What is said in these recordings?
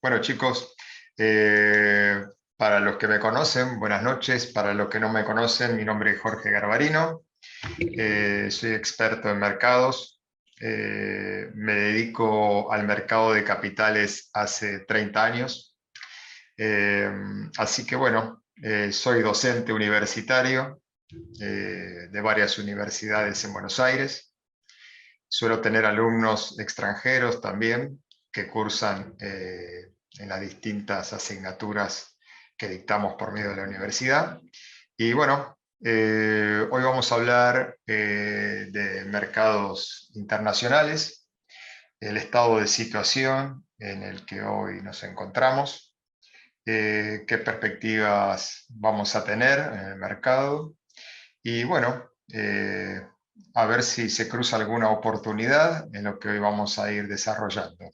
Bueno, chicos, eh, para los que me conocen, buenas noches. Para los que no me conocen, mi nombre es Jorge Garbarino. Soy experto en mercados. Me dedico al mercado de capitales hace 30 años. Eh, Así que bueno, soy docente universitario de varias universidades en Buenos Aires. Suelo tener alumnos extranjeros también que cursan en las distintas asignaturas que dictamos por medio de la universidad. Y bueno, hoy vamos a hablar de mercados internacionales, el estado de situación en el que hoy nos encontramos, qué perspectivas vamos a tener en el mercado y bueno, a ver si se cruza alguna oportunidad en lo que hoy vamos a ir desarrollando.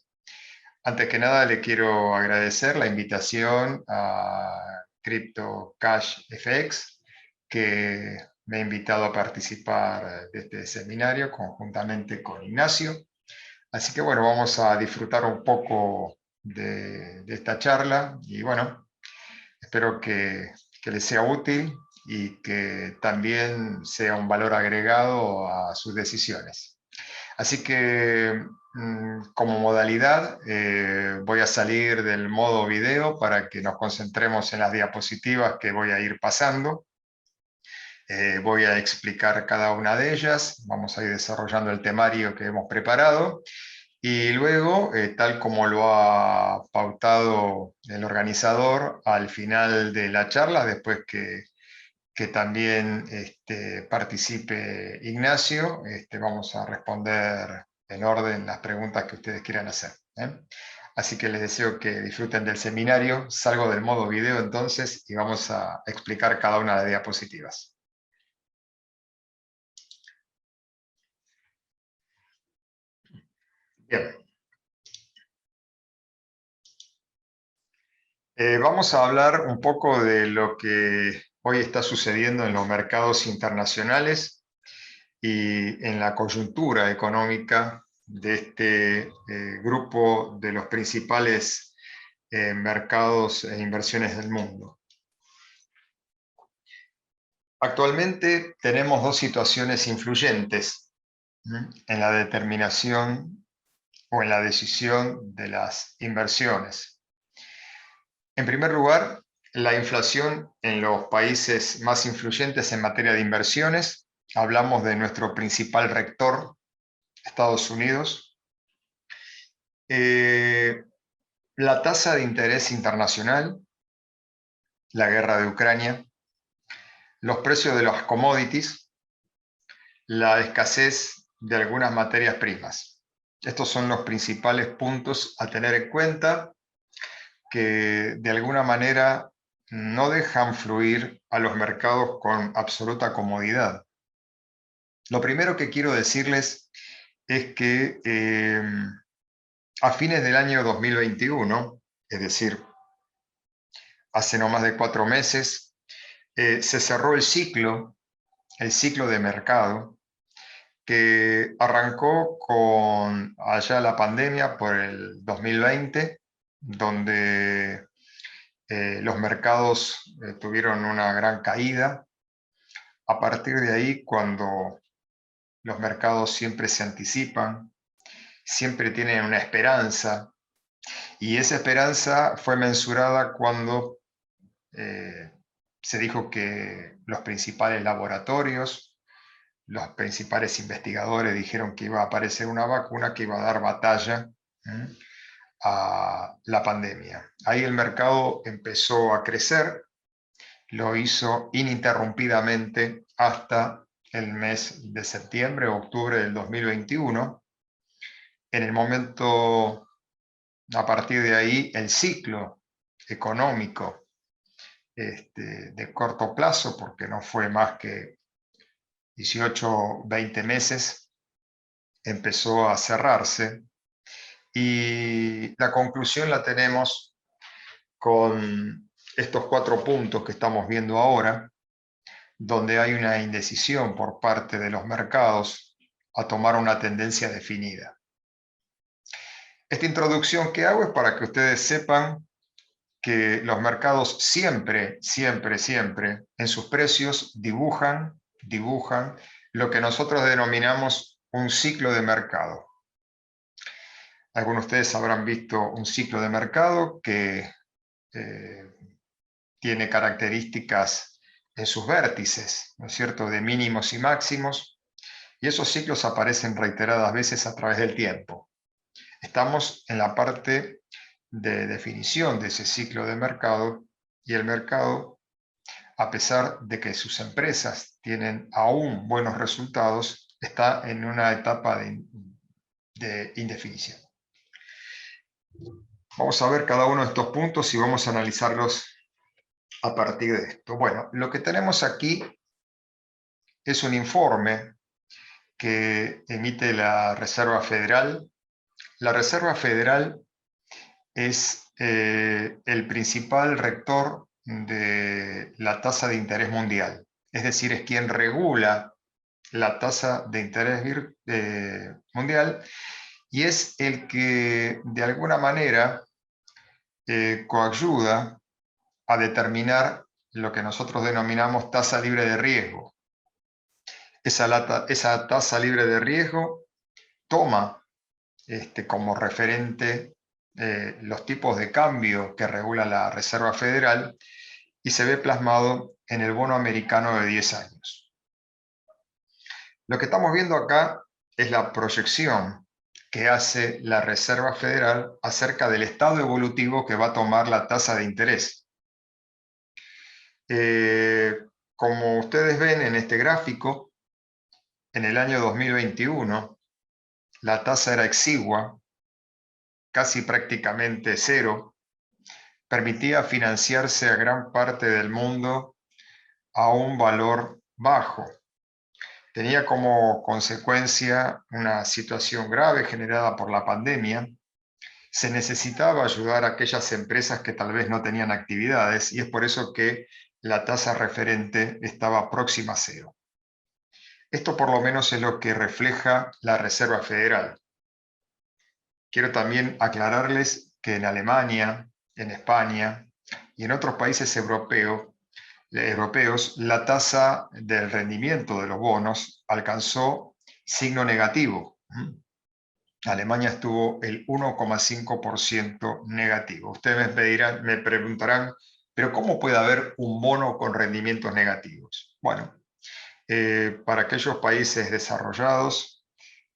Antes que nada, le quiero agradecer la invitación a Crypto Cash FX, que me ha invitado a participar de este seminario conjuntamente con Ignacio. Así que bueno, vamos a disfrutar un poco de esta charla y bueno, espero que les sea útil y que también sea un valor agregado a sus decisiones. Así que como modalidad voy a salir del modo video para que nos concentremos en las diapositivas que voy a ir pasando. Voy a explicar cada una de ellas, vamos a ir desarrollando el temario que hemos preparado y luego, tal como lo ha pautado el organizador, al final de la charla, después que también participe Ignacio, vamos a responder en orden las preguntas que ustedes quieran hacer. Así que les deseo que disfruten del seminario. Salgo del modo video entonces y vamos a explicar cada una de las diapositivas. Bien. Vamos a hablar un poco de lo que hoy está sucediendo en los mercados internacionales y en la coyuntura económica de este grupo de los principales mercados e inversiones del mundo. Actualmente tenemos dos situaciones influyentes en la determinación o en la decisión de las inversiones. En primer lugar, la inflación en los países más influyentes en materia de inversiones. Hablamos de nuestro principal rector, Estados Unidos. La tasa de interés internacional, la guerra de Ucrania, los precios de las commodities, la escasez de algunas materias primas. Estos son los principales puntos a tener en cuenta que de alguna manera no dejan fluir a los mercados con absoluta comodidad. Lo primero que quiero decirles es que a fines del año 2021, es decir, hace no más de 4 meses, se cerró el ciclo de mercado que arrancó con allá la pandemia por el 2020, donde los mercados tuvieron una gran caída. A partir de ahí, cuando los mercados siempre se anticipan, siempre tienen una esperanza, y esa esperanza fue mensurada cuando se dijo que los principales laboratorios, los principales investigadores dijeron que iba a aparecer una vacuna que iba a dar batalla a la pandemia. Ahí el mercado empezó a crecer, lo hizo ininterrumpidamente hasta el mes de septiembre o octubre del 2021. En el momento, a partir de ahí, el ciclo económico de corto plazo, porque no fue más que 18, 20 meses, empezó a cerrarse y la conclusión la tenemos con estos 4 puntos que estamos viendo ahora, donde hay una indecisión por parte de los mercados a tomar una tendencia definida. Esta introducción que hago es para que ustedes sepan que los mercados siempre, siempre, siempre en sus precios dibujan lo que nosotros denominamos un ciclo de mercado. Algunos de ustedes habrán visto un ciclo de mercado que tiene características en sus vértices, ¿no es cierto?, de mínimos y máximos, y esos ciclos aparecen reiteradas veces a través del tiempo. Estamos en la parte de definición de ese ciclo de mercado, y el mercado, a pesar de que sus empresas tienen aún buenos resultados, está en una etapa de indefinición. Vamos a ver cada uno de estos puntos y vamos a analizarlos a partir de esto. Bueno, lo que tenemos aquí es un informe que emite la Reserva Federal. La Reserva Federal es el principal rector de la tasa de interés mundial. Es decir, es quien regula la tasa de interés mundial, y es el que de alguna manera coayuda a determinar lo que nosotros denominamos tasa libre de riesgo. Esa tasa libre de riesgo toma como referente los tipos de cambio que regula la Reserva Federal y se ve plasmado en el bono americano de 10 años. Lo que estamos viendo acá es la proyección que hace la Reserva Federal acerca del estado evolutivo que va a tomar la tasa de interés. Como ustedes ven en este gráfico, en el año 2021 la tasa era exigua, casi prácticamente cero, permitía financiarse a gran parte del mundo a un valor bajo. Tenía como consecuencia una situación grave generada por la pandemia. Se necesitaba ayudar a aquellas empresas que tal vez no tenían actividades, y es por eso que la tasa referente estaba próxima a cero. Esto por lo menos es lo que refleja la Reserva Federal. Quiero también aclararles que en Alemania, en España y en otros países europeos, la tasa del rendimiento de los bonos alcanzó signo negativo. Alemania estuvo el 1,5% negativo. Ustedes me preguntarán, ¿pero cómo puede haber un bono con rendimientos negativos? Bueno, para aquellos países desarrollados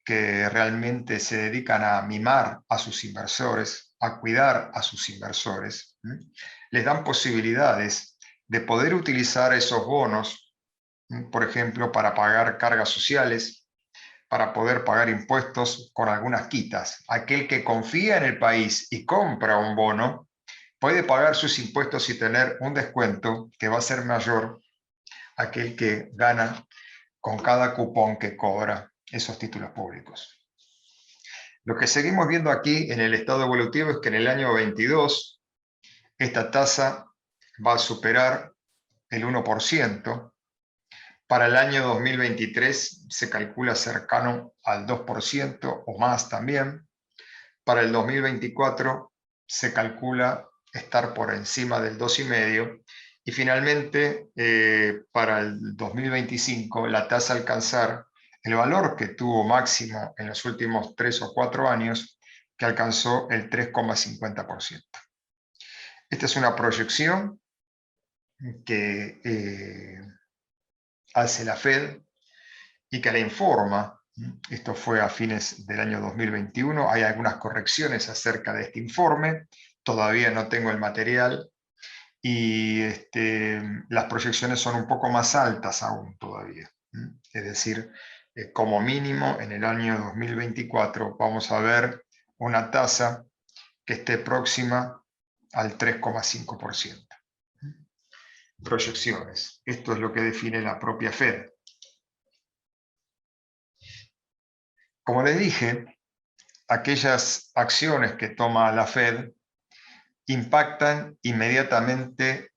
que realmente se dedican a mimar a sus inversores, a cuidar a sus inversores, les dan posibilidades de poder utilizar esos bonos, por ejemplo, para pagar cargas sociales, para poder pagar impuestos con algunas quitas. Aquel que confía en el país y compra un bono puede pagar sus impuestos y tener un descuento que va a ser mayor a aquel que gana con cada cupón que cobra esos títulos públicos. Lo que seguimos viendo aquí en el estado evolutivo es que en el año 22 esta tasa va a superar el 1%. Para el año 2023 se calcula cercano al 2% o más también. Para el 2024 se calcula estar por encima del 2,5%. Y finalmente, para el 2025, la tasa alcanzar el valor que tuvo máximo en los últimos 3 o 4 años, que alcanzó el 3,50%. Esta es una proyección que hace la Fed y que la informa. Esto fue a fines del año 2021. Hay algunas correcciones acerca de este informe. Todavía no tengo el material. Y las proyecciones son un poco más altas aún todavía. Es decir, como mínimo en el año 2024 vamos a ver una tasa que esté próxima al 3,5%. Proyecciones. Esto es lo que define la propia Fed. Como les dije, aquellas acciones que toma la Fed impactan inmediatamente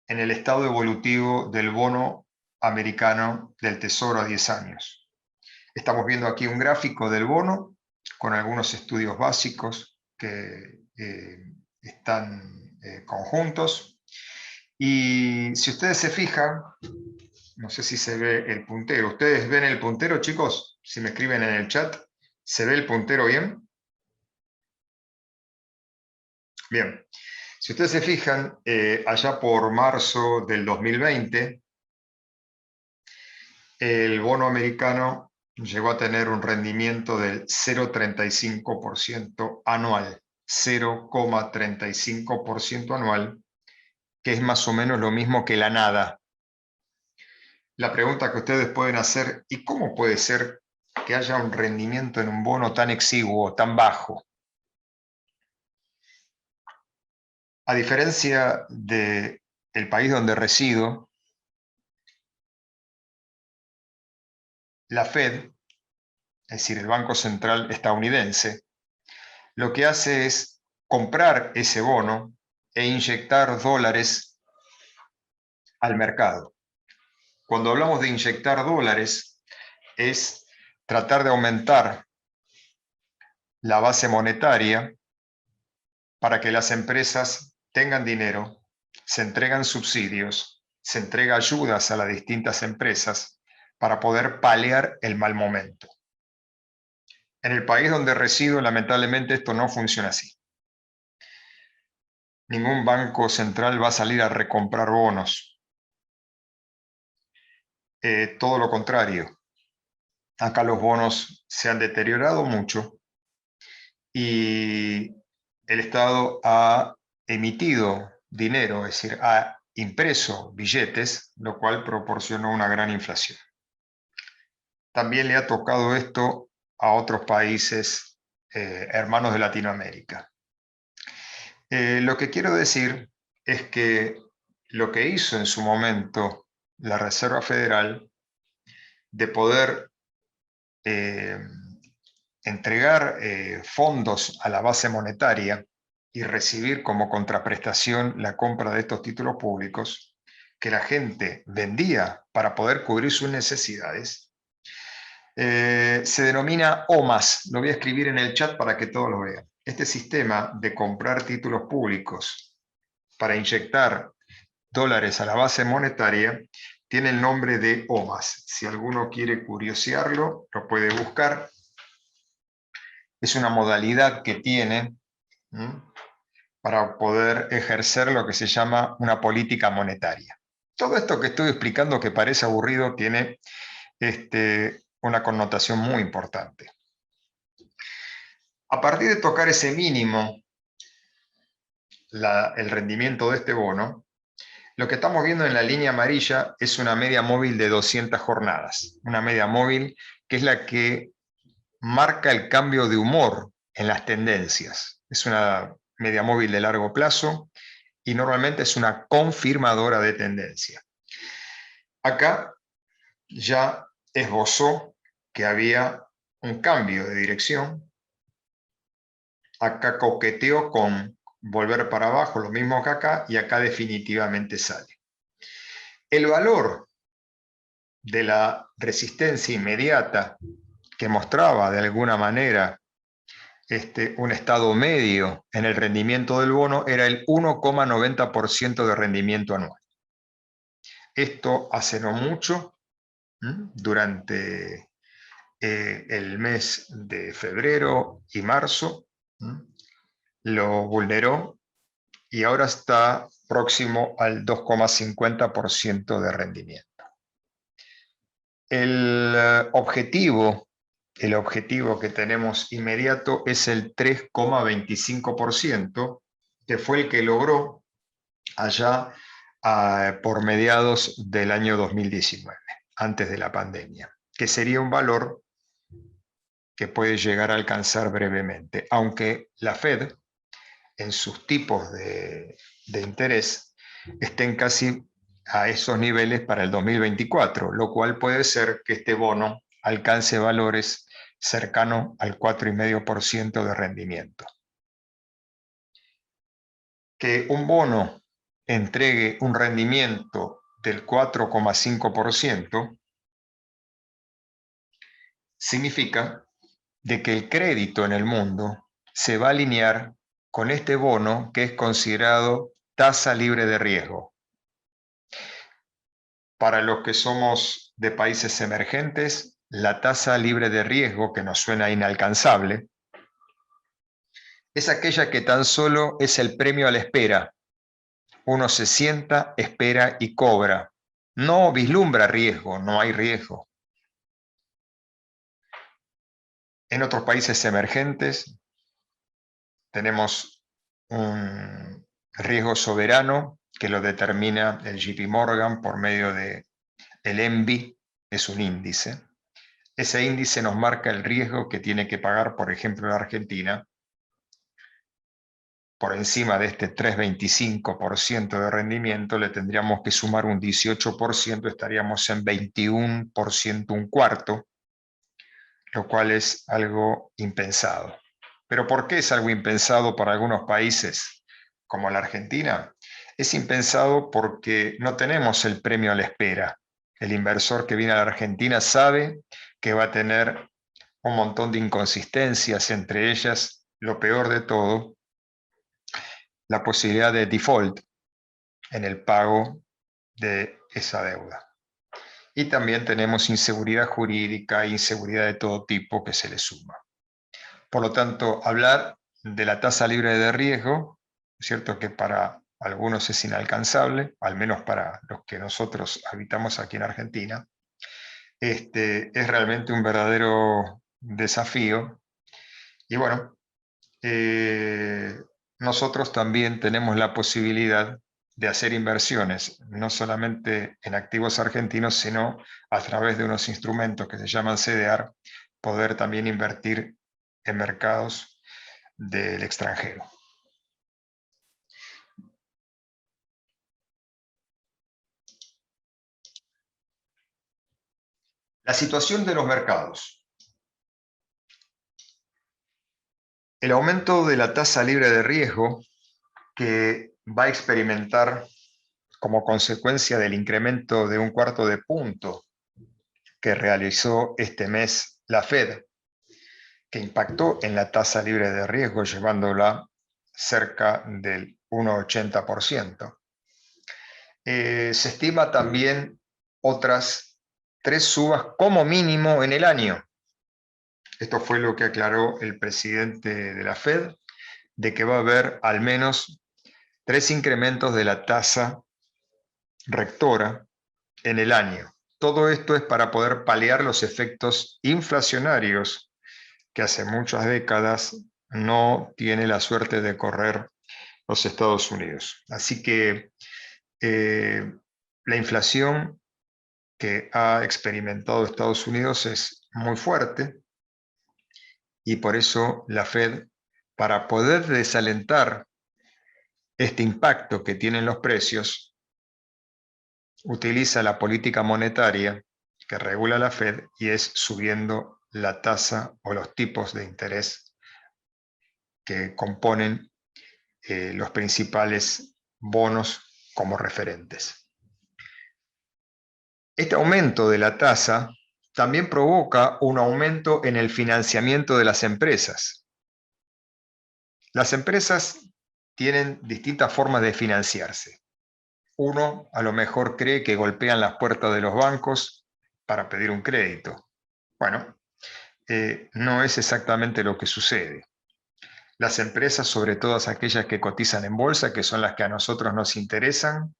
en el estado evolutivo del bono americano del Tesoro a 10 años. Estamos viendo aquí un gráfico del bono con algunos estudios básicos que están conjuntos. Y si ustedes se fijan, no sé si se ve el puntero. ¿Ustedes ven el puntero, chicos? Si me escriben en el chat, ¿se ve el puntero bien? Bien. Si ustedes se fijan, allá por marzo del 2020, el bono americano llegó a tener un rendimiento del 0,35% anual. 0,35% anual, que es más o menos lo mismo que la nada. La pregunta que ustedes pueden hacer, ¿y cómo puede ser que haya un rendimiento en un bono tan exiguo, tan bajo? A diferencia del país donde resido, la Fed, es decir, el Banco Central estadounidense, lo que hace es comprar ese bono e inyectar dólares al mercado. Cuando hablamos de inyectar dólares, es tratar de aumentar la base monetaria para que las empresas tengan dinero, se entregan subsidios, se entrega ayudas a las distintas empresas para poder paliar el mal momento. En el país donde resido, lamentablemente, esto no funciona así. Ningún banco central va a salir a recomprar bonos. Todo lo contrario. Acá los bonos se han deteriorado mucho y el Estado ha emitido dinero, es decir, ha impreso billetes, lo cual proporcionó una gran inflación. También le ha tocado esto a otros países hermanos de Latinoamérica. Lo que quiero decir es que lo que hizo en su momento la Reserva Federal de poder entregar fondos a la base monetaria y recibir como contraprestación la compra de estos títulos públicos, que la gente vendía para poder cubrir sus necesidades, se denomina OMAS. Lo voy a escribir en el chat para que todos lo vean. Este sistema de comprar títulos públicos para inyectar dólares a la base monetaria tiene el nombre de OMAS. Si alguno quiere curiosearlo, lo puede buscar. Es una modalidad que tiene para poder ejercer lo que se llama una política monetaria. Todo esto que estoy explicando, que parece aburrido, tiene una connotación muy importante. A partir de tocar ese mínimo, el rendimiento de este bono, lo que estamos viendo en la línea amarilla es una media móvil de 200 jornadas. Una media móvil que es la que marca el cambio de humor en las tendencias. Es una media móvil de largo plazo y normalmente es una confirmadora de tendencia. Acá ya esbozó que había un cambio de dirección. Acá coqueteó con volver para abajo, lo mismo que acá, y acá definitivamente sale. El valor de la resistencia inmediata que mostraba de alguna manera un estado medio en el rendimiento del bono era el 1,90% de rendimiento anual. Esto hace no mucho, durante el mes de febrero y marzo, lo vulneró y ahora está próximo al 2,50% de rendimiento. El objetivo que tenemos inmediato es el 3,25%, que fue el que logró allá por mediados del año 2019, antes de la pandemia, que sería un valor que puede llegar a alcanzar brevemente, aunque la Fed, en sus tipos de interés, estén casi a esos niveles para el 2024, lo cual puede ser que este bono alcance valores cercanos al 4,5% de rendimiento. Que un bono entregue un rendimiento del 4,5% significa de que el crédito en el mundo se va a alinear con este bono que es considerado tasa libre de riesgo. Para los que somos de países emergentes, la tasa libre de riesgo, que nos suena inalcanzable, es aquella que tan solo es el premio a la espera. Uno se sienta, espera y cobra. No vislumbra riesgo, no hay riesgo. En otros países emergentes tenemos un riesgo soberano que lo determina el JP Morgan por medio de el ENVI, es un índice. Ese índice nos marca el riesgo que tiene que pagar, por ejemplo, la Argentina. Por encima de este 3,25% de rendimiento le tendríamos que sumar un 18%, estaríamos en 21%, un cuarto, lo cual es algo impensado. ¿Pero por qué es algo impensado para algunos países como la Argentina? Es impensado porque no tenemos el premio a la espera. El inversor que viene a la Argentina sabe que va a tener un montón de inconsistencias, entre ellas, lo peor de todo, la posibilidad de default en el pago de esa deuda. Y también tenemos inseguridad jurídica e inseguridad de todo tipo que se le suma. Por lo tanto, hablar de la tasa libre de riesgo, es cierto que para algunos es inalcanzable, al menos para los que nosotros habitamos aquí en Argentina, es realmente un verdadero desafío. Y bueno, nosotros también tenemos la posibilidad de hacer inversiones, no solamente en activos argentinos, sino a través de unos instrumentos que se llaman CDR, poder también invertir en mercados del extranjero. La situación de los mercados. El aumento de la tasa libre de riesgo que va a experimentar como consecuencia del incremento de un cuarto de punto que realizó este mes la Fed, que impactó en la tasa libre de riesgo llevándola cerca del 1,80%. Se estima también otras 3 subas como mínimo en el año. Esto fue lo que aclaró el presidente de la Fed, de que va a haber al menos 3 incrementos de la tasa rectora en el año. Todo esto es para poder paliar los efectos inflacionarios que hace muchas décadas no tiene la suerte de correr los Estados Unidos. Así que la inflación que ha experimentado Estados Unidos es muy fuerte y por eso la Fed, para poder desalentar este impacto que tienen los precios, utiliza la política monetaria que regula la Fed y es subiendo la tasa o los tipos de interés que componen los principales bonos como referentes. Este aumento de la tasa también provoca un aumento en el financiamiento de las empresas. Las empresas tienen distintas formas de financiarse. Uno a lo mejor cree que golpean las puertas de los bancos para pedir un crédito. Bueno, no es exactamente lo que sucede. Las empresas, sobre todo aquellas que cotizan en bolsa, que son las que a nosotros nos interesan,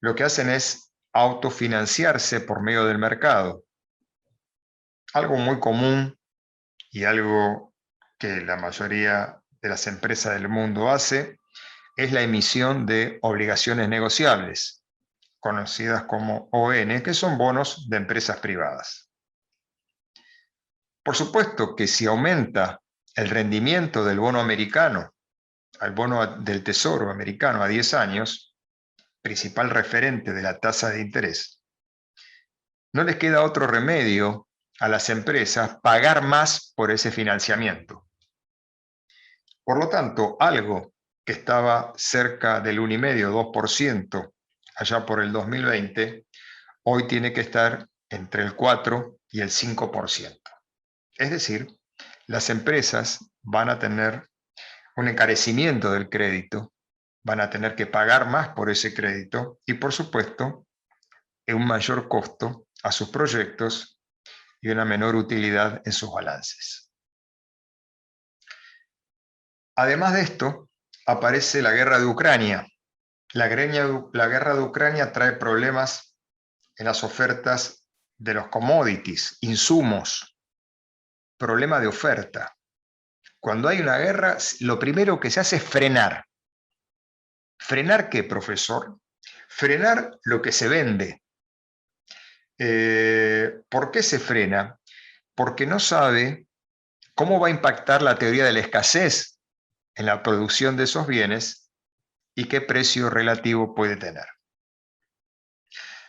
lo que hacen es autofinanciarse por medio del mercado. Algo muy común y algo que la mayoría de las empresas del mundo hace es la emisión de obligaciones negociables, conocidas como ON, que son bonos de empresas privadas. Por supuesto que si aumenta el rendimiento del bono americano, al bono del Tesoro americano a 10 años, principal referente de la tasa de interés, no les queda otro remedio a las empresas pagar más por ese financiamiento. Por lo tanto, algo que estaba cerca del 1,5-2% allá por el 2020, hoy tiene que estar entre el 4 y el 5%. Es decir, las empresas van a tener un encarecimiento del crédito, van a tener que pagar más por ese crédito y, por supuesto, un mayor costo a sus proyectos y una menor utilidad en sus balances. Además de esto, aparece la guerra de Ucrania. La guerra de Ucrania trae problemas en las ofertas de los commodities, insumos, problema de oferta. Cuando hay una guerra, lo primero que se hace es frenar. ¿Frenar qué, profesor? Frenar lo que se vende. ¿Por qué se frena? Porque no sabe cómo va a impactar la teoría de la escasez en la producción de esos bienes y qué precio relativo puede tener.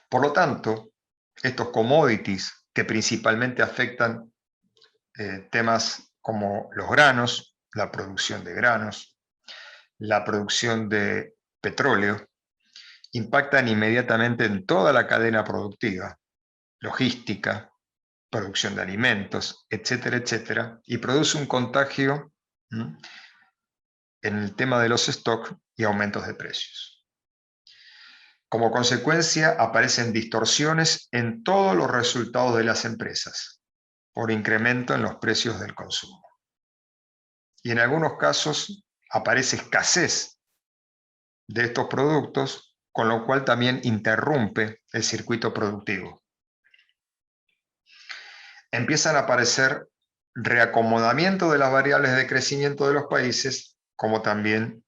Por lo tanto, estos commodities que principalmente afectan temas como los granos, la producción de granos, la producción de petróleo, impactan inmediatamente en toda la cadena productiva, logística, producción de alimentos, etcétera, etcétera, y produce un contagio en el tema de los stocks y aumentos de precios. Como consecuencia, aparecen distorsiones en todos los resultados de las empresas, por incremento en los precios del consumo. Y en algunos casos aparece escasez de estos productos, con lo cual también interrumpe el circuito productivo. Empiezan a aparecer reacomodamiento de las variables de crecimiento de los países, como también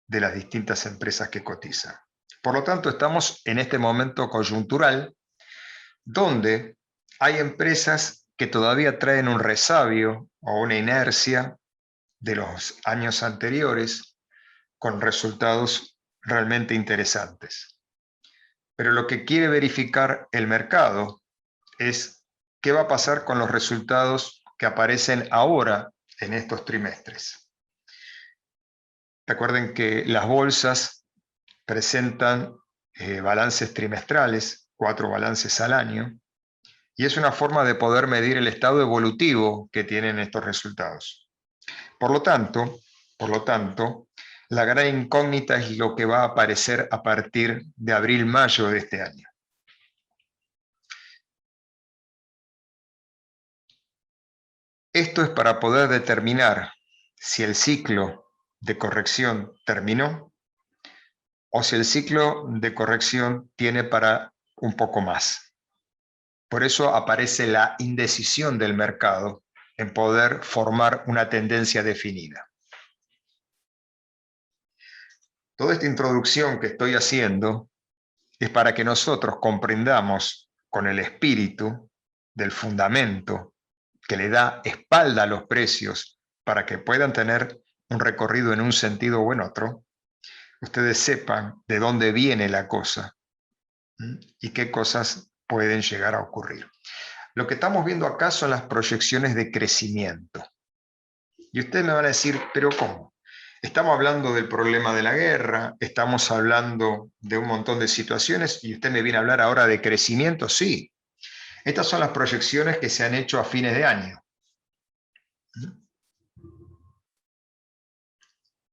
de las distintas empresas que cotizan. Por lo tanto, estamos en este momento coyuntural, donde hay empresas que todavía traen un resabio o una inercia de los años anteriores, con resultados realmente interesantes. Pero lo que quiere verificar el mercado es qué va a pasar con los resultados que aparecen ahora en estos trimestres. Recuerden que las bolsas presentan balances trimestrales, 4 balances al año, y es una forma de poder medir el estado evolutivo que tienen estos resultados. Por lo tanto, la gran incógnita es lo que va a aparecer a partir de abril-mayo de este año. Esto es para poder determinar si el ciclo de corrección terminó o si el ciclo de corrección tiene para un poco más. Por eso aparece la indecisión del mercado en poder formar una tendencia definida. Toda esta introducción que estoy haciendo es para que nosotros comprendamos con el espíritu del fundamento que le da espalda a los precios para que puedan tener un recorrido en un sentido o en otro, ustedes sepan de dónde viene la cosa y qué cosas pueden llegar a ocurrir. Lo que estamos viendo acá son las proyecciones de crecimiento. Y ustedes me van a decir, ¿pero cómo? Estamos hablando del problema de la guerra, estamos hablando de un montón de situaciones y usted me viene a hablar ahora de crecimiento. Sí, estas son las proyecciones que se han hecho a fines de año,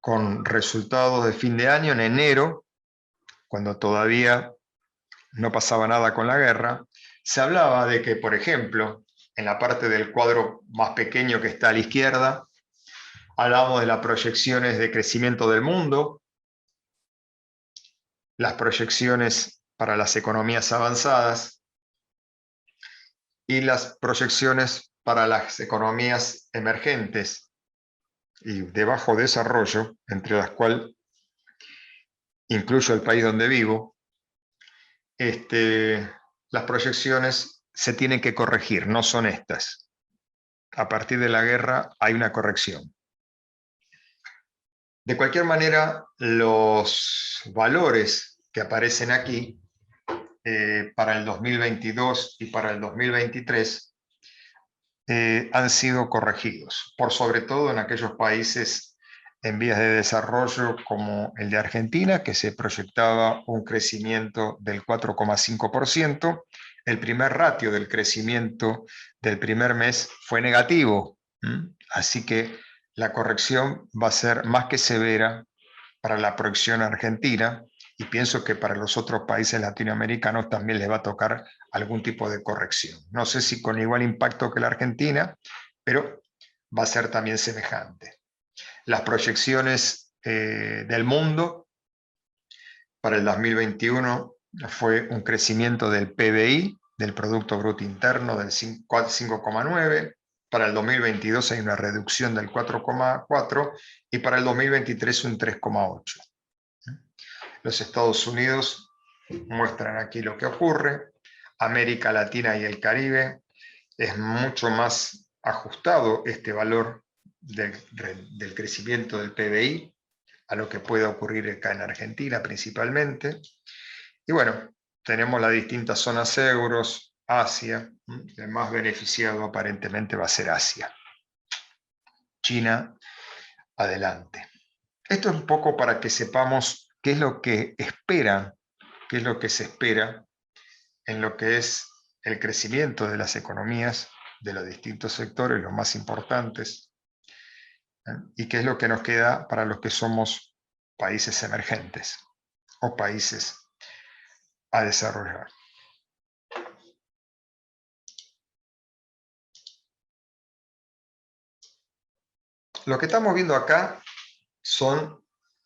con resultados de fin de año en enero, cuando todavía no pasaba nada con la guerra. Se hablaba de que, por ejemplo, en la parte del cuadro más pequeño que está a la izquierda, hablamos de las proyecciones de crecimiento del mundo, las proyecciones para las economías avanzadas y las proyecciones para las economías emergentes y de bajo desarrollo, entre las cuales incluyo el país donde vivo. Las proyecciones se tienen que corregir, no son estas. A partir de la guerra hay una corrección. De cualquier manera, los valores que aparecen aquí para el 2022 y para el 2023 han sido corregidos, por sobre todo en aquellos países en vías de desarrollo como el de Argentina, que se proyectaba un crecimiento del 4,5%. El primer ratio del crecimiento del primer mes fue negativo, Así que la corrección va a ser más que severa para la proyección argentina, y pienso que para los otros países latinoamericanos también les va a tocar algún tipo de corrección. No sé si con igual impacto que la Argentina, pero va a ser también semejante. Las proyecciones del mundo para el 2021 fue un crecimiento del PBI, del Producto Bruto Interno, del 5,9. Para el 2022 hay una reducción del 4,4 y para el 2023 un 3,8. Los Estados Unidos muestran aquí lo que ocurre. América Latina y el Caribe es mucho más ajustado este valor del crecimiento del PBI a lo que puede ocurrir acá en Argentina principalmente. Y bueno, tenemos las distintas zonas euros, Asia, el más beneficiado aparentemente va a ser Asia. China, adelante. Esto es un poco para que sepamos qué es lo que esperan, qué es lo que se espera en lo que es el crecimiento de las economías de los distintos sectores, los más importantes, y qué es lo que nos queda para los que somos países emergentes o países a desarrollar. Lo que estamos viendo acá son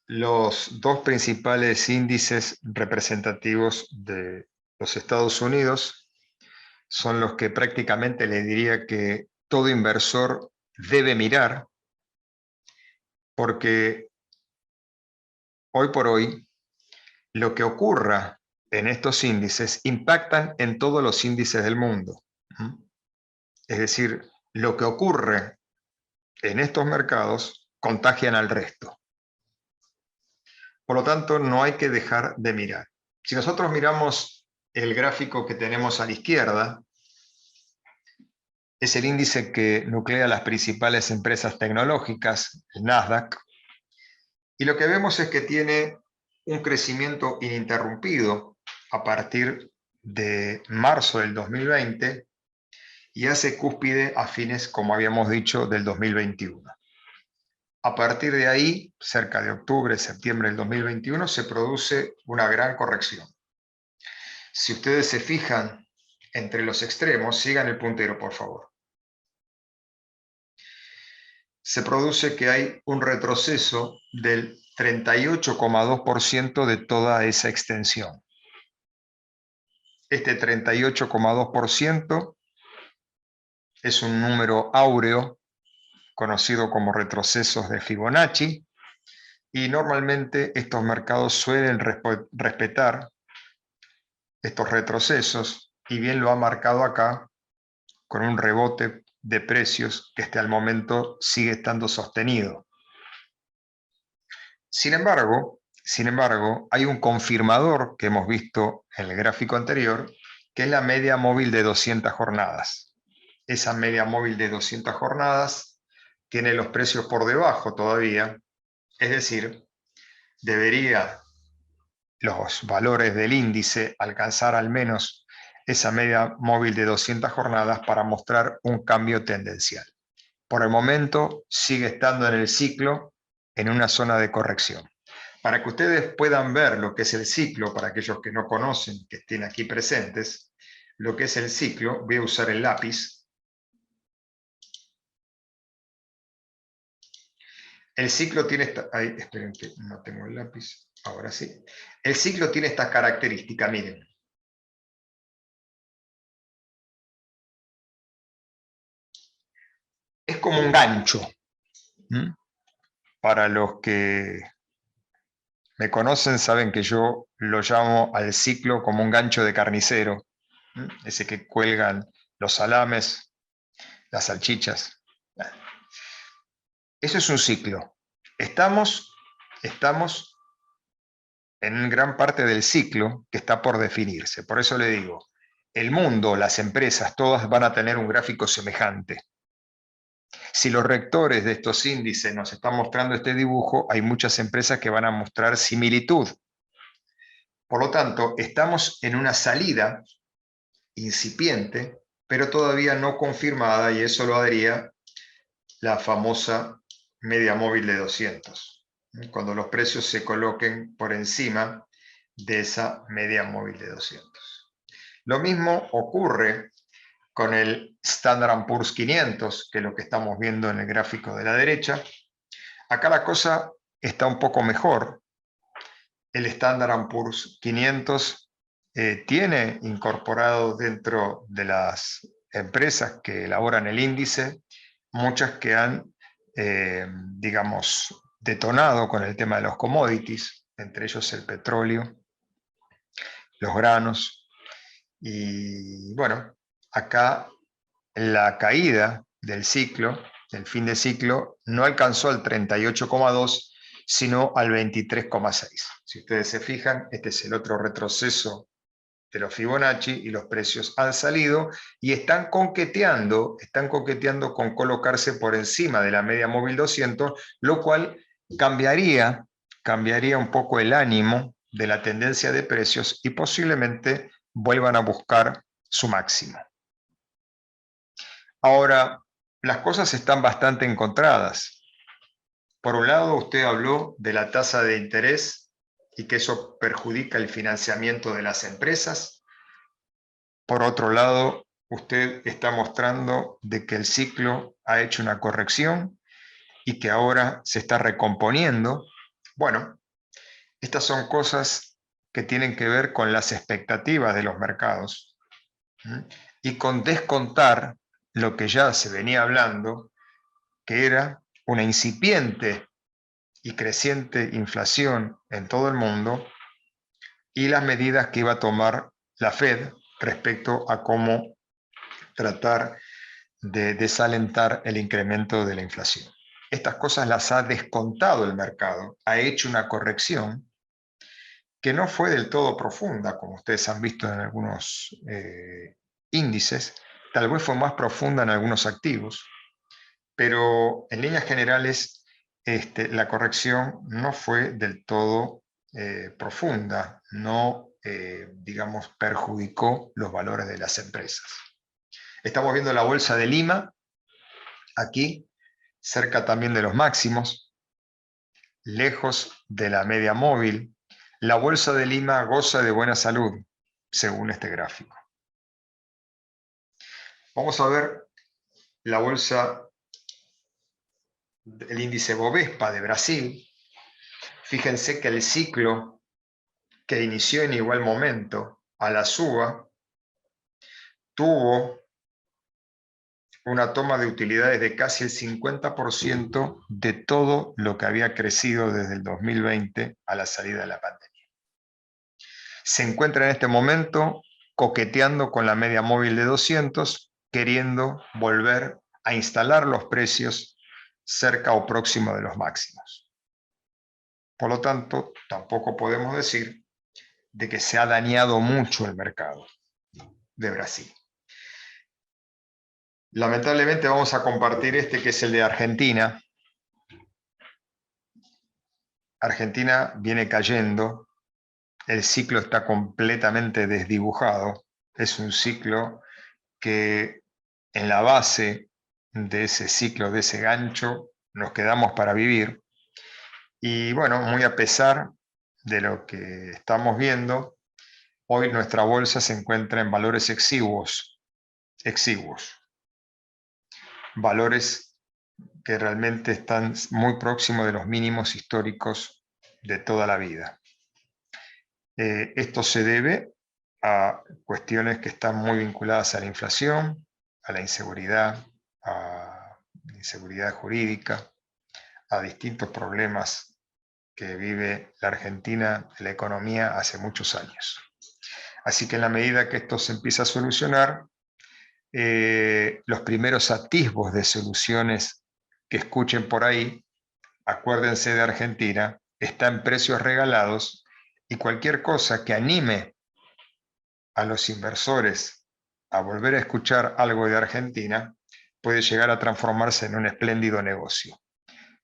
los dos principales índices representativos de los Estados Unidos. Son los que prácticamente le diría que todo inversor debe mirar, porque hoy por hoy lo que ocurra en estos índices impactan en todos los índices del mundo. Es decir, lo que ocurre en estos mercados contagian al resto. Por lo tanto, no hay que dejar de mirar. Si nosotros miramos el gráfico que tenemos a la izquierda, es el índice que nuclea las principales empresas tecnológicas, el Nasdaq, y lo que vemos es que tiene un crecimiento ininterrumpido a partir de marzo del 2020 y hace cúspide a fines, como habíamos dicho, del 2021. A partir de ahí, cerca de octubre, septiembre del 2021, se produce una gran corrección. Si ustedes se fijan entre los extremos, sigan el puntero, por favor. Se produce que hay un retroceso del 38,2% de toda esa extensión. Este 38,2% es un número áureo conocido como retrocesos de Fibonacci, y normalmente estos mercados suelen respetar estos retrocesos, y bien lo ha marcado acá con un rebote de precios que hasta el momento sigue estando sostenido. Sin embargo, hay un confirmador que hemos visto en el gráfico anterior, que es la media móvil de 200 jornadas. Esa media móvil de 200 jornadas tiene los precios por debajo todavía, es decir, debería los valores del índice alcanzar al menos esa media móvil de 200 jornadas para mostrar un cambio tendencial. Por el momento sigue estando en el ciclo en una zona de corrección. Para que ustedes puedan ver lo que es el ciclo, para aquellos que no conocen, que estén aquí presentes, lo que es el ciclo, voy a usar el lápiz. El ciclo tiene esta... Ay, esperen que no tengo el lápiz. Ahora sí. El ciclo tiene esta característica, miren. Es como un gancho. Para los que me conocen saben que yo lo llamo al ciclo como un gancho de carnicero. Ese que cuelgan los salames, las salchichas. Eso es un ciclo. Estamos en gran parte del ciclo que está por definirse. Por eso le digo, el mundo, las empresas, todas van a tener un gráfico semejante. Si los rectores de estos índices nos están mostrando este dibujo, hay muchas empresas que van a mostrar similitud. Por lo tanto, estamos en una salida incipiente, pero todavía no confirmada, y eso lo daría la famosa media móvil de 200, cuando los precios se coloquen por encima de esa media móvil de 200. Lo mismo ocurre con el Standard & Poor's 500, que es lo que estamos viendo en el gráfico de la derecha. Acá la cosa está un poco mejor. El Standard & Poor's 500 tiene incorporado dentro de las empresas que elaboran el índice, muchas que han, digamos, detonado con el tema de los commodities, entre ellos el petróleo, los granos. Y bueno, acá la caída del ciclo, del fin de ciclo, no alcanzó al 38,2, sino al 23,6. Si ustedes se fijan, este es el otro retroceso de los Fibonacci y los precios han salido y están coqueteando con colocarse por encima de la media móvil 200, lo cual cambiaría un poco el ánimo de la tendencia de precios y posiblemente vuelvan a buscar su máximo. Ahora, las cosas están bastante encontradas. Por un lado, usted habló de la tasa de interés y que eso perjudica el financiamiento de las empresas. Por otro lado, usted está mostrando de que el ciclo ha hecho una corrección y que ahora se está recomponiendo. Bueno, estas son cosas que tienen que ver con las expectativas de los mercados, ¿sí? Y con descontar lo que ya se venía hablando, que era una incipiente y creciente inflación en todo el mundo y las medidas que iba a tomar la Fed respecto a cómo tratar de desalentar el incremento de la inflación. Estas cosas las ha descontado el mercado, ha hecho una corrección que no fue del todo profunda, como ustedes han visto en algunos índices, tal vez fue más profunda en algunos activos, pero en líneas generales la corrección no fue del todo profunda, no, digamos, perjudicó los valores de las empresas. Estamos viendo la bolsa de Lima, aquí, cerca también de los máximos, lejos de la media móvil. La bolsa de Lima goza de buena salud, según este gráfico. Vamos a ver la bolsa, el índice Bovespa de Brasil. Fíjense que el ciclo que inició en igual momento a la suba tuvo una toma de utilidades de casi el 50% de todo lo que había crecido desde el 2020 a la salida de la pandemia. Se encuentra en este momento coqueteando con la media móvil de 200, queriendo volver a instalar los precios cerca o próximo de los máximos. Por lo tanto, tampoco podemos decir de que se ha dañado mucho el mercado de Brasil. Lamentablemente vamos a compartir que es el de Argentina. Argentina viene cayendo, el ciclo está completamente desdibujado, es un ciclo que en la base de ese ciclo, de ese gancho, nos quedamos para vivir. Y bueno, muy a pesar de lo que estamos viendo, hoy nuestra bolsa se encuentra en valores exiguos, valores que realmente están muy próximos de los mínimos históricos de toda la vida. Esto se debe a cuestiones que están muy vinculadas a la inflación, a la inseguridad jurídica, a distintos problemas que vive la Argentina, la economía, hace muchos años. Así que en la medida que esto se empieza a solucionar, los primeros atisbos de soluciones que escuchen por ahí, acuérdense de Argentina, está en precios regalados y cualquier cosa que anime a los inversores a volver a escuchar algo de Argentina puede llegar a transformarse en un espléndido negocio.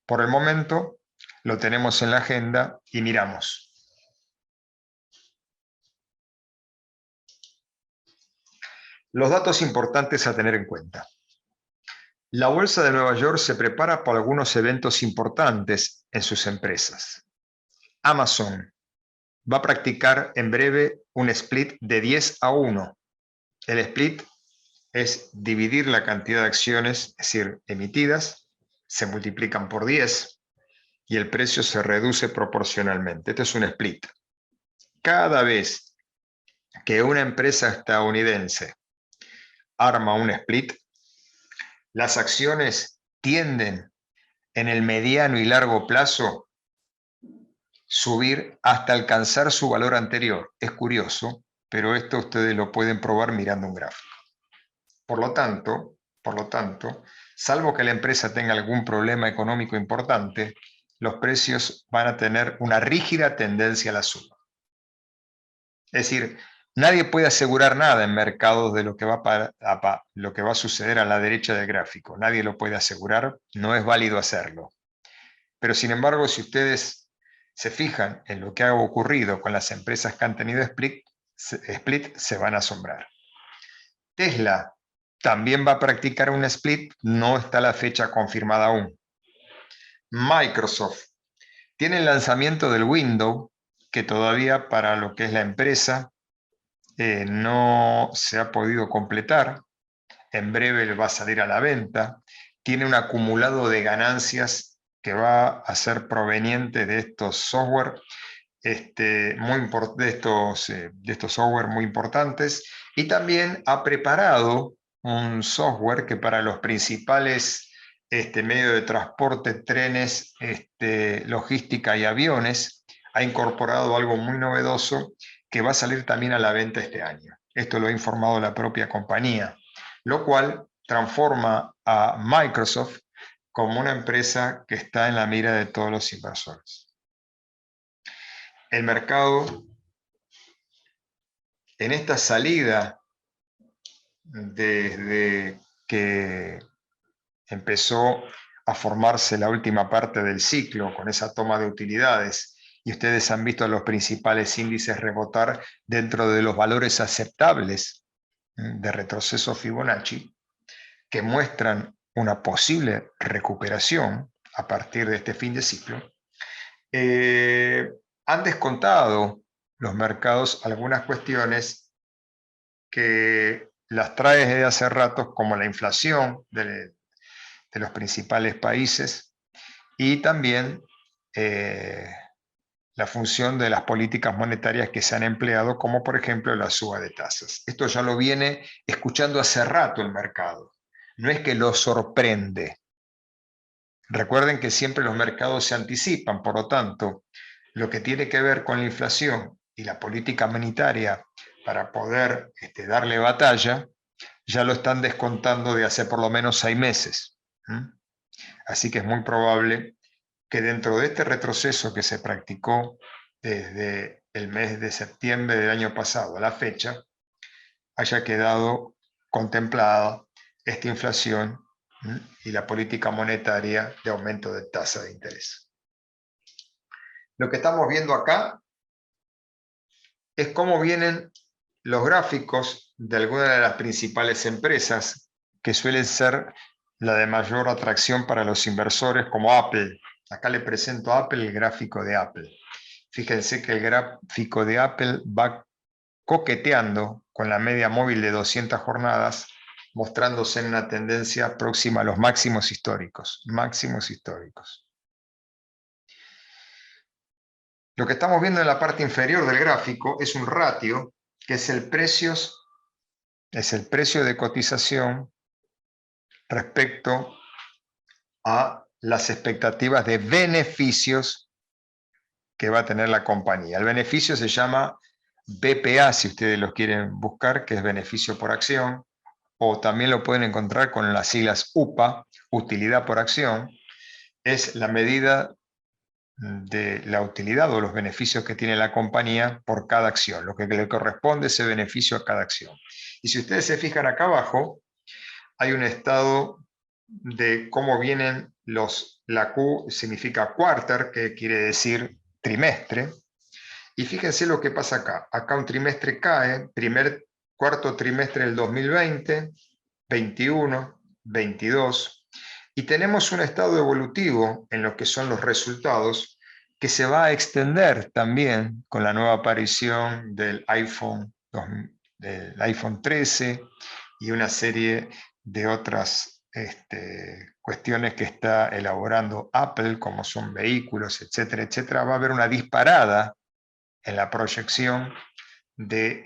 Por el momento lo tenemos en la agenda y miramos. Los datos importantes a tener en cuenta. La Bolsa de Nueva York se prepara para algunos eventos importantes en sus empresas. Amazon va a practicar en breve un split de 10-1. El split es dividir la cantidad de acciones, es decir, emitidas, se multiplican por 10 y el precio se reduce proporcionalmente. Este es un split. Cada vez que una empresa estadounidense arma un split, las acciones tienden en el mediano y largo plazo subir hasta alcanzar su valor anterior. Es curioso, pero esto ustedes lo pueden probar mirando un gráfico. Por lo tanto, salvo que la empresa tenga algún problema económico importante, los precios van a tener una rígida tendencia a la suba. Es decir, nadie puede asegurar nada en mercados de lo que va a suceder a la derecha del gráfico. Nadie lo puede asegurar, no es válido hacerlo. Pero sin embargo, si ustedes se fijan en lo que ha ocurrido con las empresas que han tenido split, se van a asombrar. Tesla también va a practicar un split, no está la fecha confirmada aún. Microsoft tiene el lanzamiento del Windows, que todavía para lo que es la empresa no se ha podido completar. En breve va a salir a la venta. Tiene un acumulado de ganancias que va a ser proveniente de estos software, de estos software muy importantes, y también ha preparado un software que para los principales medios de transporte, trenes, logística y aviones, ha incorporado algo muy novedoso que va a salir también a la venta este año. Esto lo ha informado la propia compañía, lo cual transforma a Microsoft como una empresa que está en la mira de todos los inversores. El mercado, en esta salida, desde que empezó a formarse la última parte del ciclo con esa toma de utilidades, y ustedes han visto a los principales índices rebotar dentro de los valores aceptables de retroceso Fibonacci, que muestran una posible recuperación a partir de este fin de ciclo, han descontado los mercados algunas cuestiones que las trae desde hace rato, como la inflación de los principales países y también la función de las políticas monetarias que se han empleado, como por ejemplo la suba de tasas. Esto ya lo viene escuchando hace rato el mercado. No es que lo sorprende. Recuerden que siempre los mercados se anticipan, por lo tanto, lo que tiene que ver con la inflación y la política monetaria para poder darle batalla, ya lo están descontando de hace por lo menos 6 meses. Así que es muy probable que dentro de este retroceso que se practicó desde el mes de septiembre del año pasado a la fecha, haya quedado contemplada esta inflación y la política monetaria de aumento de tasa de interés. Lo que estamos viendo acá es cómo vienen los gráficos de algunas de las principales empresas que suelen ser la de mayor atracción para los inversores, como Apple. Acá le presento a Apple el gráfico de Apple. Fíjense que el gráfico de Apple va coqueteando con la media móvil de 200 jornadas, mostrándose en una tendencia próxima a los máximos históricos. Máximos históricos. Lo que estamos viendo en la parte inferior del gráfico es un ratio, que es el precio de cotización respecto a las expectativas de beneficios que va a tener la compañía. El beneficio se llama BPA, si ustedes lo quieren buscar, que es beneficio por acción, o también lo pueden encontrar con las siglas UPA, utilidad por acción. Es la medida de la utilidad o los beneficios que tiene la compañía por cada acción, lo que le corresponde ese beneficio a cada acción. Y si ustedes se fijan acá abajo, hay un estado de cómo vienen la Q significa quarter, que quiere decir trimestre, y fíjense lo que pasa acá. Acá un trimestre cae, cuarto trimestre del 2020, 21, 22, Y tenemos un estado evolutivo en lo que son los resultados que se va a extender también con la nueva aparición del del iPhone 13 y una serie de otras cuestiones que está elaborando Apple, como son vehículos, etcétera, etcétera. Va a haber una disparada en la proyección de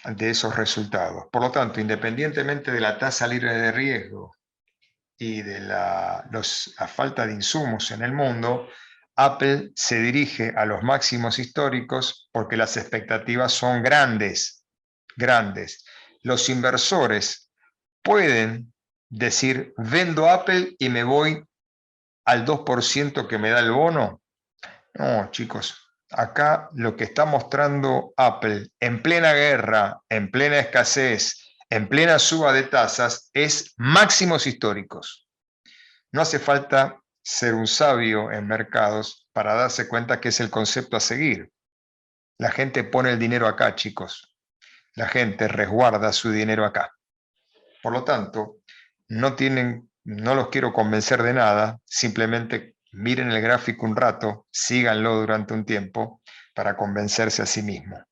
de esos resultados. Por lo tanto, independientemente de la tasa libre de riesgo y de la falta de insumos en el mundo, Apple se dirige a los máximos históricos porque las expectativas son grandes, grandes. Los inversores pueden decir, vendo Apple y me voy al 2% que me da el bono. No, chicos, acá lo que está mostrando Apple en plena guerra, en plena escasez, en plena suba de tasas, es máximos históricos. No hace falta ser un sabio en mercados para darse cuenta que es el concepto a seguir. La gente pone el dinero acá, chicos. La gente resguarda su dinero acá. Por lo tanto, no los quiero convencer de nada, simplemente miren el gráfico un rato, síganlo durante un tiempo para convencerse a sí mismo.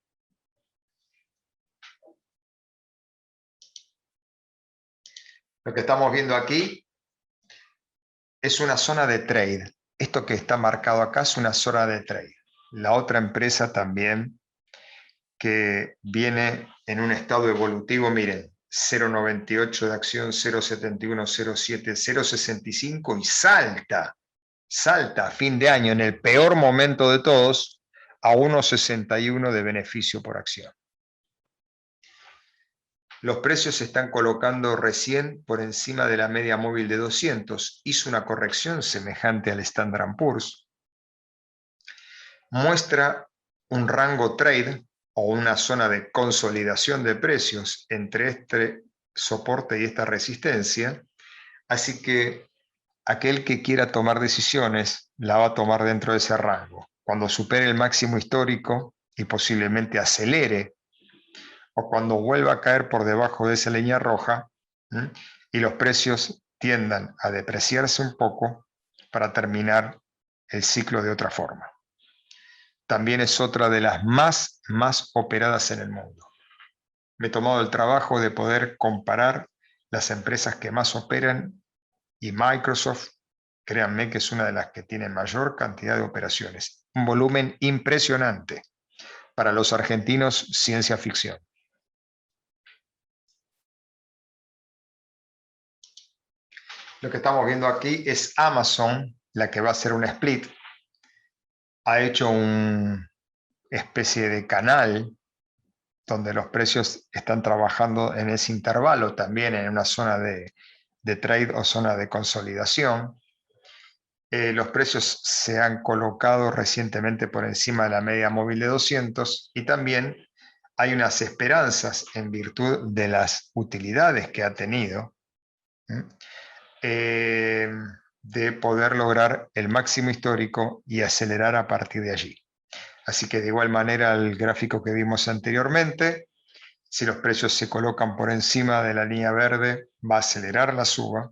Lo que estamos viendo aquí es una zona de trade. Esto que está marcado acá es una zona de trade. La otra empresa también que viene en un estado evolutivo, miren, 0,98 de acción, 0,71, 0,7, 0,65 y salta a fin de año en el peor momento de todos a 1,61 de beneficio por acción. Los precios se están colocando recién por encima de la media móvil de 200. Hizo una corrección semejante al Standard & Poor's. Muestra un rango trade o una zona de consolidación de precios entre este soporte y esta resistencia. Así que aquel que quiera tomar decisiones la va a tomar dentro de ese rango. Cuando supere el máximo histórico y posiblemente acelere, o cuando vuelva a caer por debajo de esa línea roja, y los precios tiendan a depreciarse un poco para terminar el ciclo de otra forma. También es otra de las más operadas en el mundo. Me he tomado el trabajo de poder comparar las empresas que más operan y Microsoft, créanme que es una de las que tiene mayor cantidad de operaciones. Un volumen impresionante. Para los argentinos, ciencia ficción. Lo que estamos viendo aquí es Amazon, la que va a hacer un split. Ha hecho una especie de canal donde los precios están trabajando en ese intervalo, también en una zona de trade o zona de consolidación. Los precios se han colocado recientemente por encima de la media móvil de 200 y también hay unas esperanzas en virtud de las utilidades que ha tenido de poder lograr el máximo histórico y acelerar a partir de allí. Así que de igual manera el gráfico que vimos anteriormente, si los precios se colocan por encima de la línea verde, va a acelerar la suba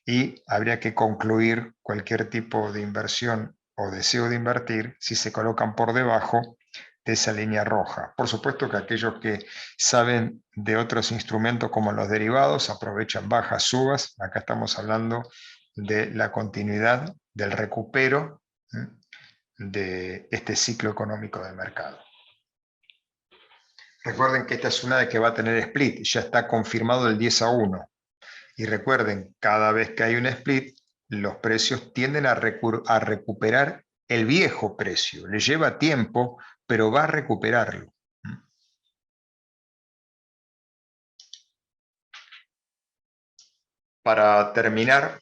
y habría que concluir cualquier tipo de inversión o deseo de invertir si se colocan por debajo de esa línea roja. Por supuesto que aquellos que saben de otros instrumentos como los derivados aprovechan bajas, subas. Acá estamos hablando de la continuidad del recupero de este ciclo económico del mercado. Recuerden que esta es una de que va a tener split, ya está confirmado el 10-1. Y recuerden, cada vez que hay un split, los precios tienden a recuperar el viejo precio. Le lleva tiempo, pero va a recuperarlo. Para terminar,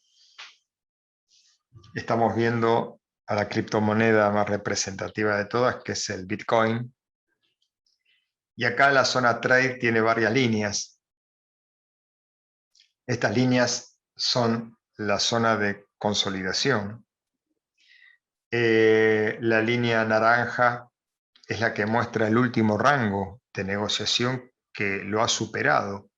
estamos viendo a la criptomoneda más representativa de todas, que es el Bitcoin. Y acá la zona trade tiene varias líneas. Estas líneas son la zona de consolidación. La línea naranja es la que muestra el último rango de negociación que lo ha superado.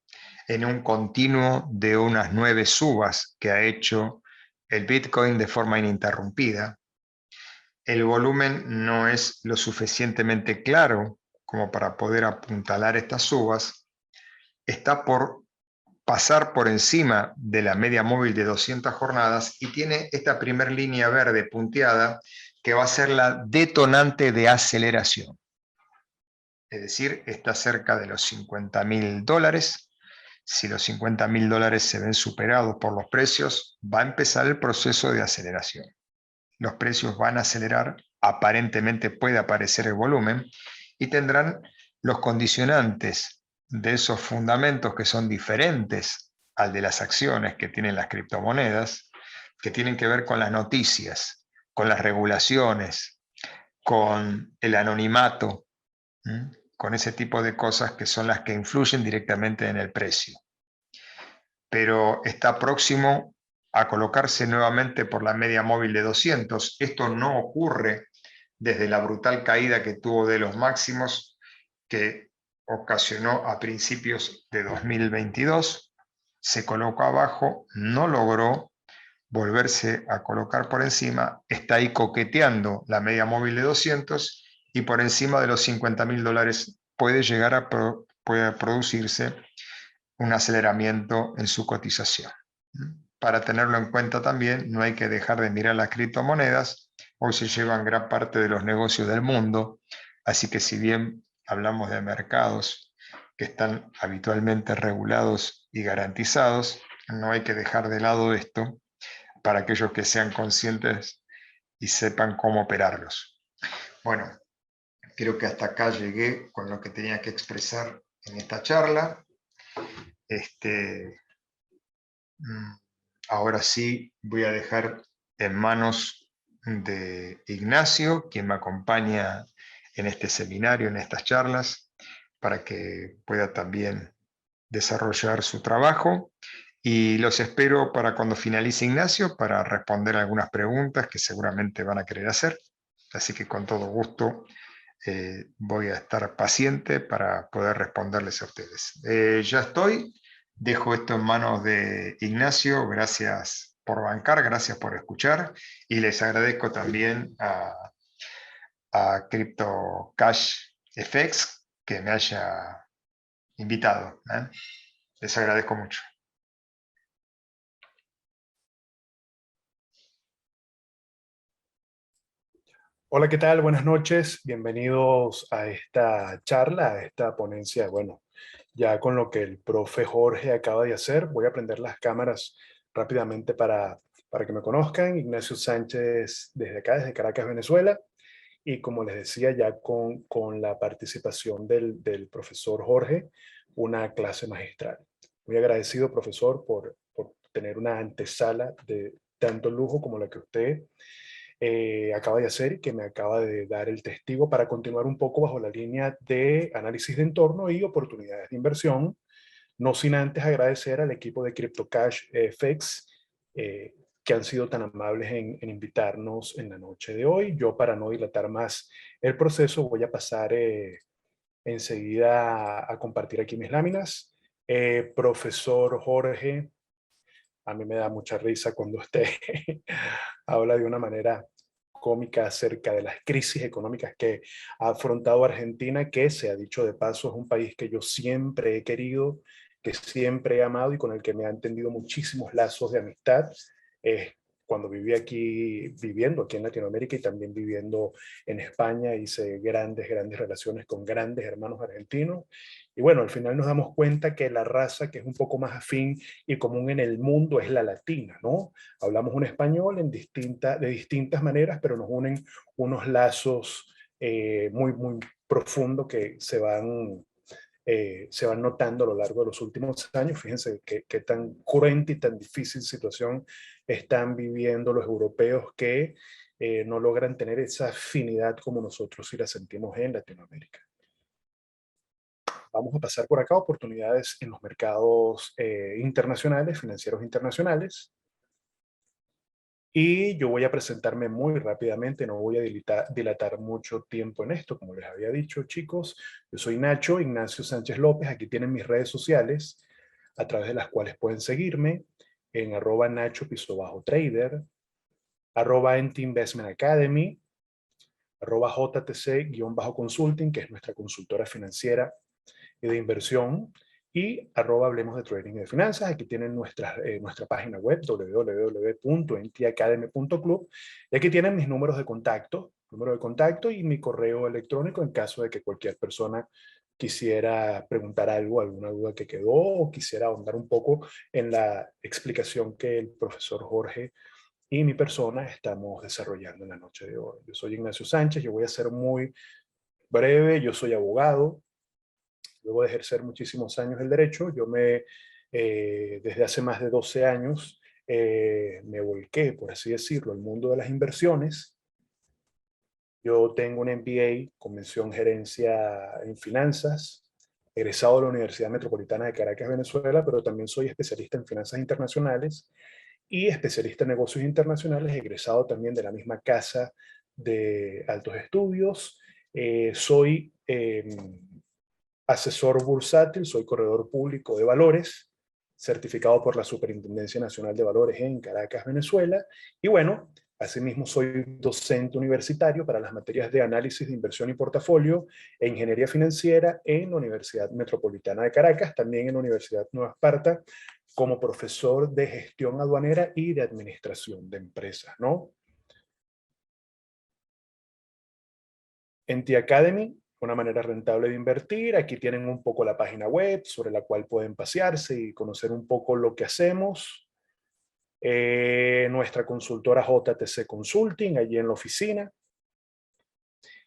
en un continuo de unas 9 subas que ha hecho el Bitcoin de forma ininterrumpida. El volumen no es lo suficientemente claro como para poder apuntalar estas subas. Está por pasar por encima de la media móvil de 200 jornadas y tiene esta primer línea verde punteada que va a ser la detonante de aceleración. Es decir, está cerca de los $50.000. Si los $50.000 se ven superados por los precios, va a empezar el proceso de aceleración. Los precios van a acelerar, aparentemente puede aparecer el volumen, y tendrán los condicionantes de esos fundamentos que son diferentes al de las acciones que tienen las criptomonedas, que tienen que ver con las noticias, con las regulaciones, con el anonimato, con ese tipo de cosas que son las que influyen directamente en el precio. Pero está próximo a colocarse nuevamente por la media móvil de 200. Esto no ocurre desde la brutal caída que tuvo de los máximos que ocasionó a principios de 2022. Se colocó abajo, no logró volverse a colocar por encima, está ahí coqueteando la media móvil de 200 y por encima de los $50.000 puede llegar a puede producirse un aceleramiento en su cotización. Para tenerlo en cuenta también, no hay que dejar de mirar las criptomonedas. Hoy se llevan gran parte de los negocios del mundo, así que si bien hablamos de mercados que están habitualmente regulados y garantizados, no hay que dejar de lado esto para aquellos que sean conscientes y sepan cómo operarlos. Bueno, creo que hasta acá llegué con lo que tenía que expresar en esta charla. Ahora sí voy a dejar en manos de Ignacio, quien me acompaña en este seminario, en estas charlas, para que pueda también desarrollar su trabajo. Y los espero para cuando finalice Ignacio, para responder algunas preguntas que seguramente van a querer hacer. Así que con todo gusto voy a estar paciente para poder responderles a ustedes. Ya estoy, dejo esto en manos de Ignacio, gracias por bancar, gracias por escuchar y les agradezco también a Crypto Cash FX que me haya invitado. Les agradezco mucho. Hola, ¿qué tal? Buenas noches. Bienvenidos a esta charla, a esta ponencia. Bueno, ya con lo que el profe Jorge acaba de hacer, voy a prender las cámaras rápidamente para que me conozcan. Ignacio Sánchez desde acá, desde Caracas, Venezuela. Y como les decía, ya con la participación del profesor Jorge, una clase magistral. Muy agradecido, profesor, por tener una antesala de tanto lujo como la que usted acaba de hacer y que me acaba de dar el testigo para continuar un poco bajo la línea de análisis de entorno y oportunidades de inversión, no sin antes agradecer al equipo de CryptoCash FX que han sido tan amables en invitarnos en la noche de hoy. Yo, para no dilatar más el proceso, voy a pasar enseguida a compartir aquí mis láminas. Profesor Jorge, a mí me da mucha risa cuando usted habla de una manera cómica acerca de las crisis económicas que ha afrontado Argentina, que se ha dicho de paso es un país que yo siempre he querido, que siempre he amado y con el que me han tendido muchísimos lazos de amistad. Cuando viví aquí, viviendo aquí en Latinoamérica y también viviendo en España, hice grandes, grandes relaciones con grandes hermanos argentinos. Y bueno, al final nos damos cuenta que la raza que es un poco más afín y común en el mundo es la latina, ¿no? Hablamos un español de distintas maneras, pero nos unen unos lazos muy, muy profundos que se van notando a lo largo de los últimos años. Fíjense qué tan cruenta y tan difícil situación están viviendo los europeos que no logran tener esa afinidad como nosotros sí la sentimos en Latinoamérica. Vamos a pasar por acá oportunidades en los mercados internacionales, financieros internacionales. Y yo voy a presentarme muy rápidamente, no voy a dilatar mucho tiempo en esto, como les había dicho, chicos. Yo soy Nacho Ignacio Sánchez López, aquí tienen mis redes sociales. a través de las cuales pueden seguirme en @Nacho_Trader, @NT Investment Academy, @JTC_Consulting, que es nuestra consultora financiera y de inversión, y @Hablemos de Trading y de Finanzas. Aquí tienen nuestra página web, www.ntacademy.club, y aquí tienen mis número de contacto y mi correo electrónico en caso de que cualquier persona quisiera preguntar algo, alguna duda que quedó, o quisiera ahondar un poco en la explicación que el profesor Jorge y mi persona estamos desarrollando en la noche de hoy. Yo soy Ignacio Sánchez, yo voy a ser muy breve, yo soy abogado. Luego de ejercer muchísimos años el derecho, desde hace más de 12 años, me volqué, por así decirlo, al mundo de las inversiones. Yo tengo un MBA con mención gerencia en finanzas, egresado de la Universidad Metropolitana de Caracas, Venezuela, pero también soy especialista en finanzas internacionales y especialista en negocios internacionales, egresado también de la misma casa de altos estudios. Soy asesor bursátil, soy corredor público de valores, certificado por la Superintendencia Nacional de Valores en Caracas, Venezuela. Y bueno, asimismo soy docente universitario para las materias de análisis de inversión y portafolio e ingeniería financiera en la Universidad Metropolitana de Caracas, también en la Universidad Nueva Esparta, como profesor de gestión aduanera y de administración de empresas, ¿no? En T-Academy, una manera rentable de invertir. Aquí tienen un poco la página web sobre la cual pueden pasearse y conocer un poco lo que hacemos. Nuestra consultora JTC Consulting, allí en la oficina.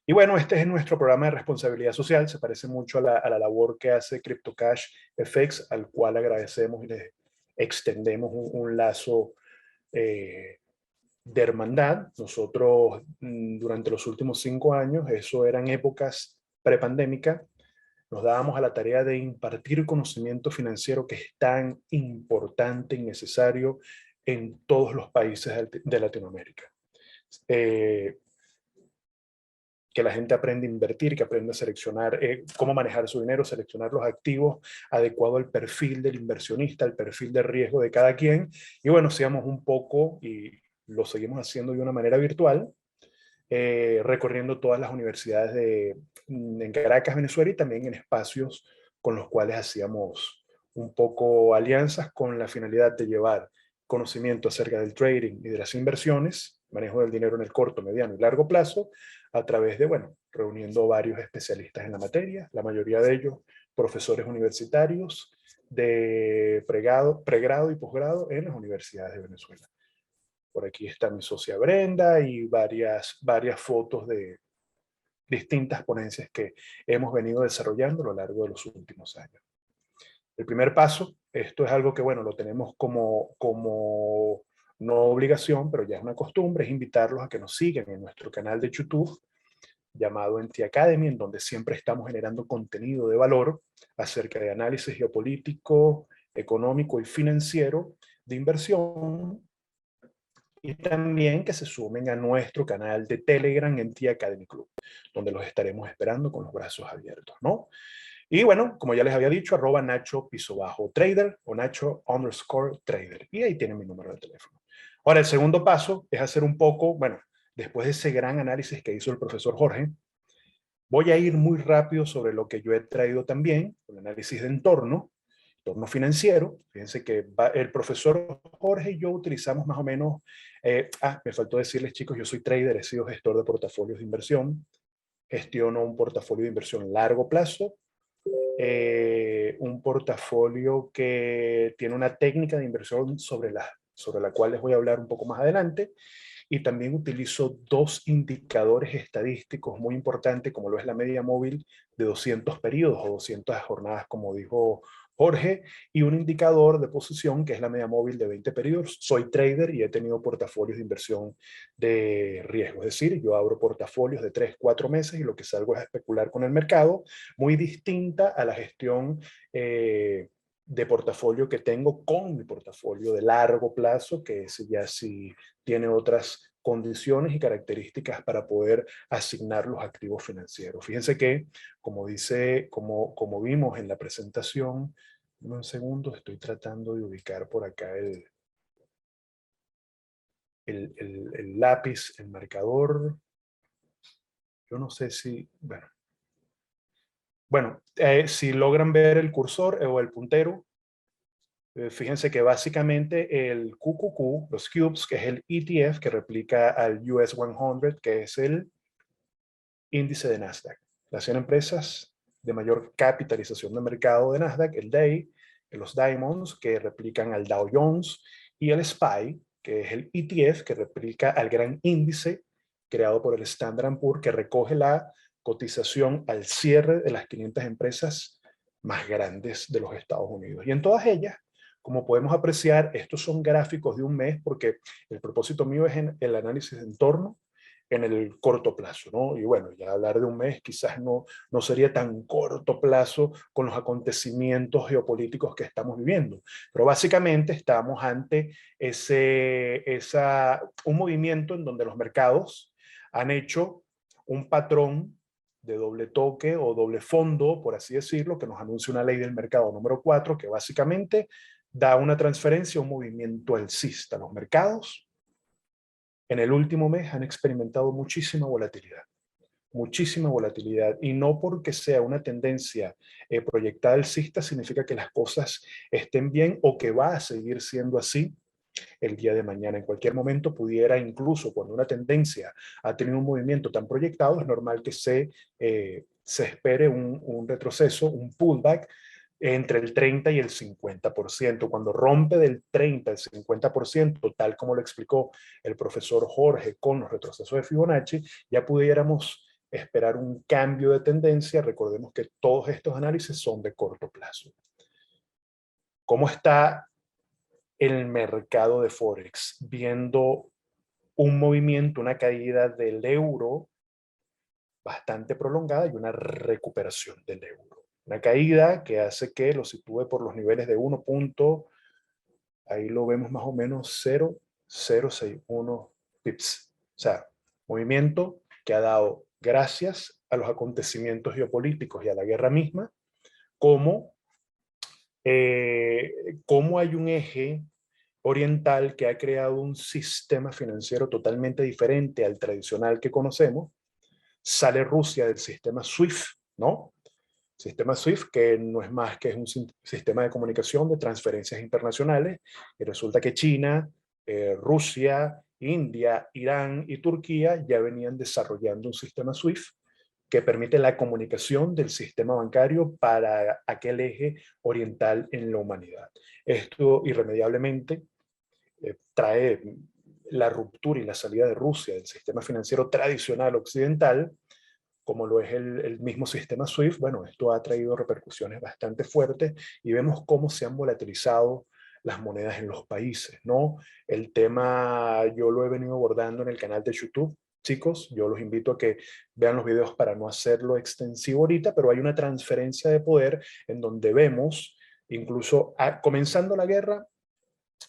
Y bueno, este es nuestro programa de responsabilidad social. Se parece mucho a la labor que hace CryptoCash FX, al cual agradecemos y les extendemos un lazo de hermandad. Nosotros, durante los últimos 5 años, eso eran épocas prepandémicas, nos dábamos a la tarea de impartir conocimiento financiero que es tan importante y necesario en todos los países de Latinoamérica. Que la gente aprenda a invertir, que aprenda a seleccionar cómo manejar su dinero, seleccionar los activos adecuado al perfil del inversionista, al perfil de riesgo de cada quien. Y bueno, seamos un poco, y lo seguimos haciendo de una manera virtual, recorriendo todas las universidades en Caracas, Venezuela, y también en espacios con los cuales hacíamos un poco alianzas con la finalidad de llevar conocimiento acerca del trading y de las inversiones, manejo del dinero en el corto, mediano y largo plazo, a través de, bueno, reuniendo varios especialistas en la materia, la mayoría de ellos profesores universitarios de pregrado y posgrado en las universidades de Venezuela. Por aquí está mi socia Brenda y varias fotos de distintas ponencias que hemos venido desarrollando a lo largo de los últimos años. El primer paso, esto es algo que, bueno, lo tenemos como no obligación, pero ya es una costumbre, es invitarlos a que nos sigan en nuestro canal de YouTube llamado NT Academy, en donde siempre estamos generando contenido de valor acerca de análisis geopolítico, económico y financiero de inversión, y también que se sumen a nuestro canal de Telegram en T-Academy Club, donde los estaremos esperando con los brazos abiertos, ¿no? Y bueno, como ya les había dicho, @Nacho_Trader o Nacho_Trader. Y ahí tienen mi número de teléfono. Ahora, el segundo paso es hacer un poco, bueno, después de ese gran análisis que hizo el profesor Jorge, voy a ir muy rápido sobre lo que yo he traído también, el análisis de entorno financiero. Fíjense que el profesor Jorge y yo utilizamos más o menos, me faltó decirles, chicos, yo soy trader, he sido gestor de portafolios de inversión, gestiono un portafolio de inversión a largo plazo, un portafolio que tiene una técnica de inversión sobre la cual les voy a hablar un poco más adelante, y también utilizo 2 indicadores estadísticos muy importantes, como lo es la media móvil de 200 periodos o 200 jornadas, como dijo Jorge, y un indicador de posición que es la media móvil de 20 periodos. Soy trader y he tenido portafolios de inversión de riesgo, es decir, yo abro portafolios de 3, 4 meses y lo que salgo es a especular con el mercado, muy distinta a la gestión de portafolio que tengo con mi portafolio de largo plazo, que ese ya sí tiene otras condiciones y características para poder asignar los activos financieros. Fíjense que, como vimos en la presentación Dame un segundo, estoy tratando de ubicar por acá el lápiz, el marcador. Yo no sé si, si logran ver el cursor o el puntero, fíjense que básicamente el QQQ, los cubes, que es el ETF que replica al US 100, que es el índice de Nasdaq. Las 100 empresas de mayor capitalización de mercado de Nasdaq, el DAY, los Diamonds, que replican al Dow Jones, y el SPY, que es el ETF que replica al gran índice creado por el Standard Poor's, que recoge la cotización al cierre de las 500 empresas más grandes de los Estados Unidos. Y en todas ellas, como podemos apreciar, estos son gráficos de un mes porque el propósito mío es el análisis de entorno en el corto plazo, ¿no? Y bueno, ya hablar de un mes quizás no sería tan corto plazo con los acontecimientos geopolíticos que estamos viviendo, pero básicamente estamos ante un movimiento en donde los mercados han hecho un patrón de doble toque o doble fondo, por así decirlo, que nos anuncia una ley del mercado número 4, que básicamente da una transferencia, un movimiento alcista. Los mercados en el último mes han experimentado muchísima volatilidad, y no porque sea una tendencia proyectada alcista significa que las cosas estén bien o que va a seguir siendo así el día de mañana. En cualquier momento pudiera, incluso cuando una tendencia ha tenido un movimiento tan proyectado, es normal que se espere un retroceso, un pullback entre el 30 y el 50%. Cuando rompe del 30 al 50%, tal como lo explicó el profesor Jorge con los retrocesos de Fibonacci, ya pudiéramos esperar un cambio de tendencia. Recordemos que todos estos análisis son de corto plazo. ¿Cómo está el mercado de Forex? Viendo un movimiento, una caída del euro bastante prolongada y una recuperación del euro. Una caída que hace que lo sitúe por los niveles de 1 punto, ahí lo vemos más o menos 0,061 pips. O sea, movimiento que ha dado, gracias a los acontecimientos geopolíticos y a la guerra misma, como cómo hay un eje oriental que ha creado un sistema financiero totalmente diferente al tradicional que conocemos. Sale Rusia del sistema SWIFT, ¿no? Sistema SWIFT, que no es más que es un sistema de comunicación de transferencias internacionales, y resulta que China, Rusia, India, Irán y Turquía ya venían desarrollando un sistema SWIFT que permite la comunicación del sistema bancario para aquel eje oriental en la humanidad. Esto irremediablemente trae la ruptura y la salida de Rusia del sistema financiero tradicional occidental, como lo es el mismo sistema SWIFT. Bueno, esto ha traído repercusiones bastante fuertes y vemos cómo se han volatilizado las monedas en los países, ¿no? El tema yo lo he venido abordando en el canal de YouTube. Chicos, yo los invito a que vean los videos para no hacerlo extensivo ahorita, pero hay una transferencia de poder en donde vemos, incluso comenzando la guerra,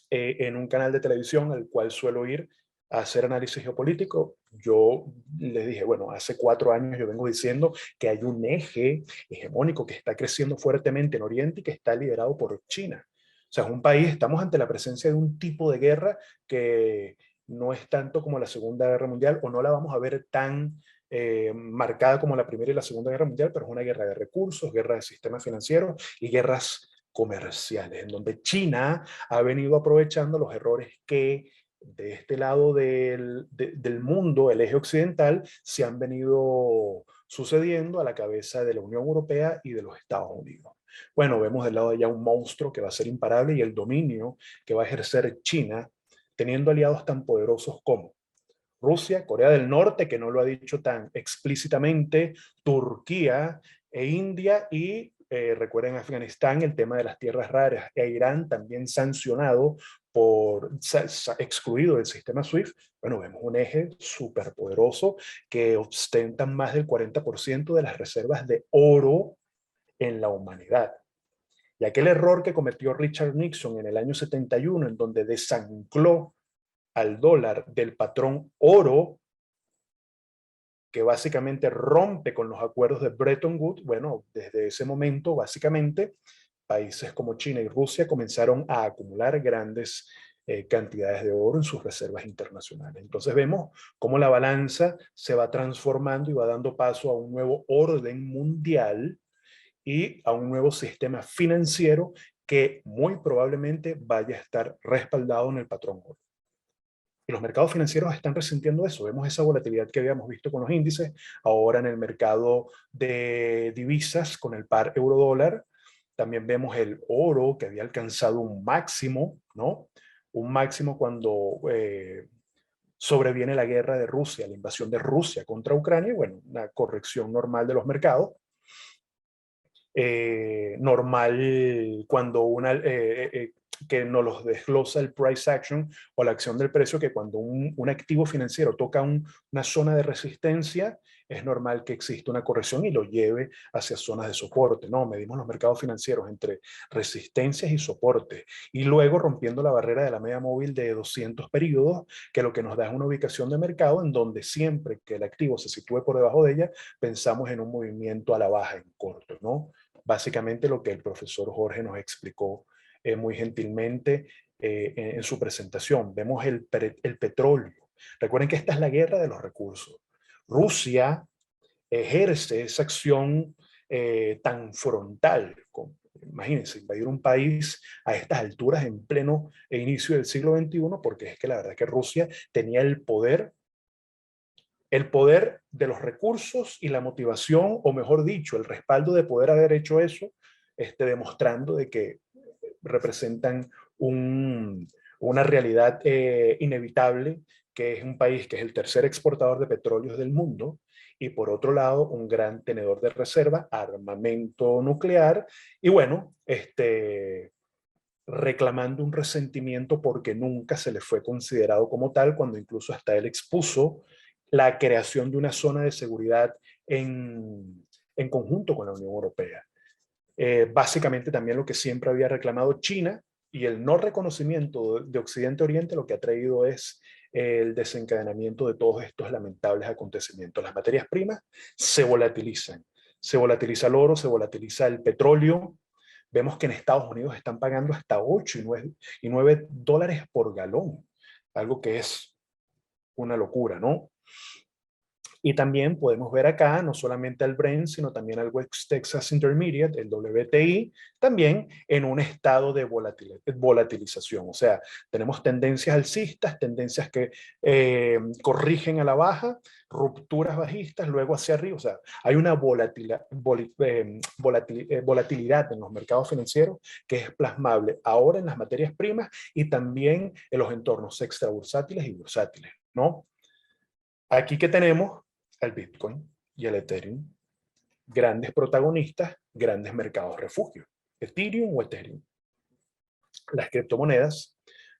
en un canal de televisión al cual suelo ir a hacer análisis geopolítico. Yo les dije, bueno, hace 4 años yo vengo diciendo que hay un eje hegemónico que está creciendo fuertemente en Oriente y que está liderado por China. O sea, es un país, estamos ante la presencia de un tipo de guerra que no es tanto como la Segunda Guerra Mundial, o no la vamos a ver tan marcada como la Primera y la Segunda Guerra Mundial, pero es una guerra de recursos, guerra de sistemas financieros y guerras comerciales, en donde China ha venido aprovechando los errores que de este lado del mundo, el eje occidental, se han venido sucediendo a la cabeza de la Unión Europea y de los Estados Unidos. Bueno, vemos del lado de allá un monstruo que va a ser imparable, y el dominio que va a ejercer China, teniendo aliados tan poderosos como Rusia, Corea del Norte, que no lo ha dicho tan explícitamente, Turquía e India, y recuerden Afganistán, el tema de las tierras raras, e Irán también sancionado excluido del sistema SWIFT. Bueno, vemos un eje súper poderoso que ostenta más del 40% de las reservas de oro en la humanidad. Y aquel error que cometió Richard Nixon en el año 71, en donde desancló al dólar del patrón oro, que básicamente rompe con los acuerdos de Bretton Woods, bueno, desde ese momento, básicamente, países como China y Rusia comenzaron a acumular grandes cantidades de oro en sus reservas internacionales. Entonces vemos cómo la balanza se va transformando y va dando paso a un nuevo orden mundial y a un nuevo sistema financiero que muy probablemente vaya a estar respaldado en el patrón oro. Y los mercados financieros están resintiendo eso. Vemos esa volatilidad que habíamos visto con los índices, ahora en el mercado de divisas con el par euro-dólar. También vemos el oro que había alcanzado un máximo, ¿no? Un máximo cuando sobreviene la guerra de Rusia, la invasión de Rusia contra Ucrania, y bueno, una corrección normal de los mercados. Normal cuando que nos los desglosa el price action o la acción del precio, que cuando un activo financiero toca una zona de resistencia, es normal que exista una corrección y lo lleve hacia zonas de soporte, ¿no? Medimos los mercados financieros entre resistencias y soporte, y luego rompiendo la barrera de la media móvil de 200 periodos, que lo que nos da es una ubicación de mercado en donde siempre que el activo se sitúe por debajo de ella, pensamos en un movimiento a la baja en corto, ¿no? Básicamente lo que el profesor Jorge nos explicó muy gentilmente en su presentación. Vemos el petróleo. Recuerden que esta es la guerra de los recursos. Rusia ejerce esa acción tan frontal. Imagínense, invadir un país a estas alturas en pleno inicio del siglo XXI, porque es que la verdad es que Rusia tenía el poder de los recursos y la motivación, o mejor dicho, el respaldo de poder haber hecho eso, demostrando de que representan una realidad inevitable, que es un país que es el tercer exportador de petróleos del mundo, y por otro lado, un gran tenedor de reserva, armamento nuclear, y bueno, reclamando un resentimiento porque nunca se le fue considerado como tal, cuando incluso hasta él expuso la creación de una zona de seguridad en conjunto con la Unión Europea. Básicamente también lo que siempre había reclamado China, y el no reconocimiento de Occidente Oriente lo que ha traído es el desencadenamiento de todos estos lamentables acontecimientos. Las materias primas se volatilizan. Se volatiliza el oro, se volatiliza el petróleo. Vemos que en Estados Unidos están pagando hasta 8 y 9 dólares por galón, algo que es una locura, ¿no? Y también podemos ver acá no solamente al Brent, sino también al West Texas Intermediate, el WTI, también en un estado de volatilización. O sea, tenemos tendencias alcistas, tendencias que corrigen a la baja, rupturas bajistas, luego hacia arriba. O sea, hay una volatilidad en los mercados financieros que es plasmable ahora en las materias primas y también en los entornos extrabursátiles y bursátiles, ¿no? Aquí que tenemos el Bitcoin y el Ethereum, grandes protagonistas, grandes mercados refugio, Ethereum o Ethereum. Las criptomonedas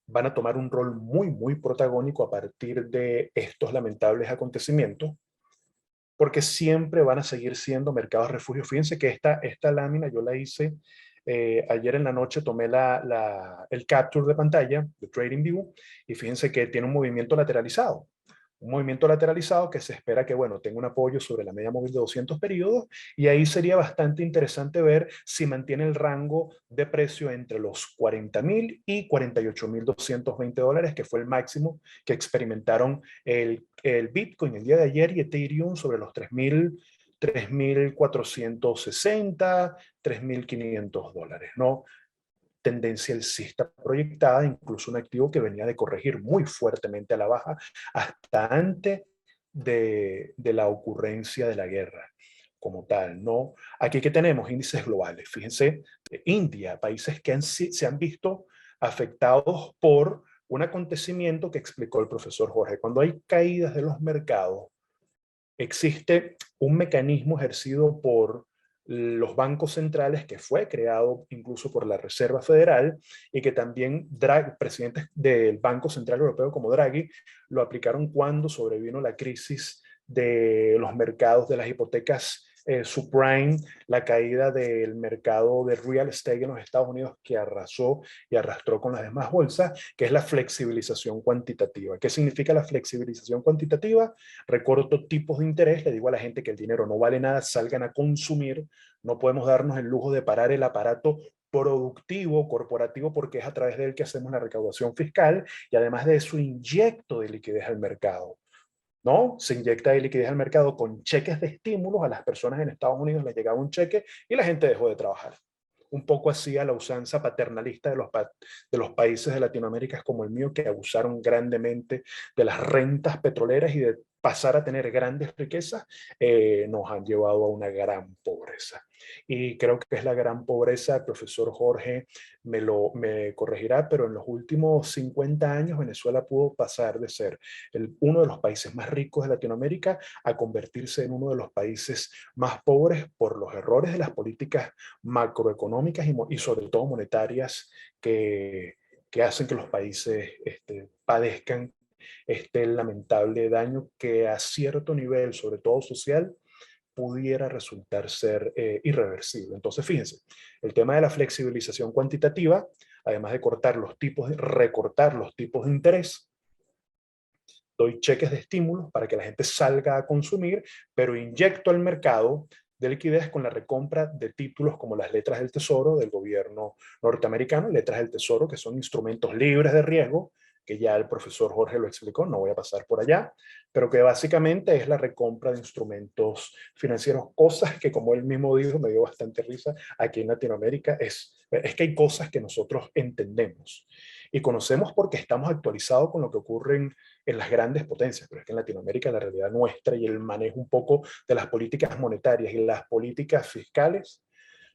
van a tomar un rol muy protagónico a partir de estos lamentables acontecimientos, porque siempre van a seguir siendo mercados refugio. Fíjense que esta lámina yo la hice ayer en la noche, tomé el capture de pantalla de TradingView, y fíjense que tiene un movimiento lateralizado. Un movimiento lateralizado que se espera que, bueno, tenga un apoyo sobre la media móvil de 200 periodos, y ahí sería bastante interesante ver si mantiene el rango de precio entre los 40.000 y 48.220 dólares, que fue el máximo que experimentaron el Bitcoin el día de ayer, y Ethereum sobre los 3.460, 3.500 dólares, ¿no? Tendencia alcista proyectada, incluso un activo que venía de corregir muy fuertemente a la baja hasta antes de la ocurrencia de la guerra como tal, ¿no? Aquí que tenemos índices globales, fíjense, India, países que se han visto afectados por un acontecimiento que explicó el profesor Jorge. Cuando hay caídas de los mercados, existe un mecanismo ejercido por los bancos centrales, que fue creado incluso por la Reserva Federal, y que también presidentes del Banco Central Europeo como Draghi lo aplicaron cuando sobrevino la crisis de los mercados de las hipotecas subprime, la caída del mercado de real estate en los Estados Unidos, que arrasó y arrastró con las demás bolsas, que es la flexibilización cuantitativa. ¿Qué significa la flexibilización cuantitativa? Recorto tipos de interés, le digo a la gente que el dinero no vale nada, salgan a consumir, no podemos darnos el lujo de parar el aparato productivo, corporativo, porque es a través de él que hacemos la recaudación fiscal y además de eso inyecto de liquidez al mercado. ¿No? Se inyecta de liquidez al mercado con cheques de estímulos. A las personas en Estados Unidos les llegaba un cheque y la gente dejó de trabajar. Un poco así a la usanza paternalista de los países de Latinoamérica como el mío, que abusaron grandemente de las rentas petroleras y de pasar a tener grandes riquezas, nos han llevado a una gran pobreza. Y creo que es la gran pobreza, el profesor Jorge me corregirá, pero en los últimos 50 años Venezuela pudo pasar de ser uno de los países más ricos de Latinoamérica a convertirse en uno de los países más pobres por los errores de las políticas macroeconómicas y sobre todo monetarias que hacen que los países padezcan este lamentable daño que a cierto nivel, sobre todo social, pudiera resultar ser irreversible. Entonces, fíjense, el tema de la flexibilización cuantitativa, además de recortar los tipos de interés, doy cheques de estímulos para que la gente salga a consumir, pero inyecto al mercado de liquidez con la recompra de títulos como las letras del tesoro del gobierno norteamericano, letras del tesoro que son instrumentos libres de riesgo, que ya el profesor Jorge lo explicó, no voy a pasar por allá, pero que básicamente es la recompra de instrumentos financieros, cosas que como él mismo dijo, me dio bastante risa, aquí en Latinoamérica es que hay cosas que nosotros entendemos y conocemos porque estamos actualizados con lo que ocurre en las grandes potencias, pero es que en Latinoamérica la realidad nuestra y el manejo un poco de las políticas monetarias y las políticas fiscales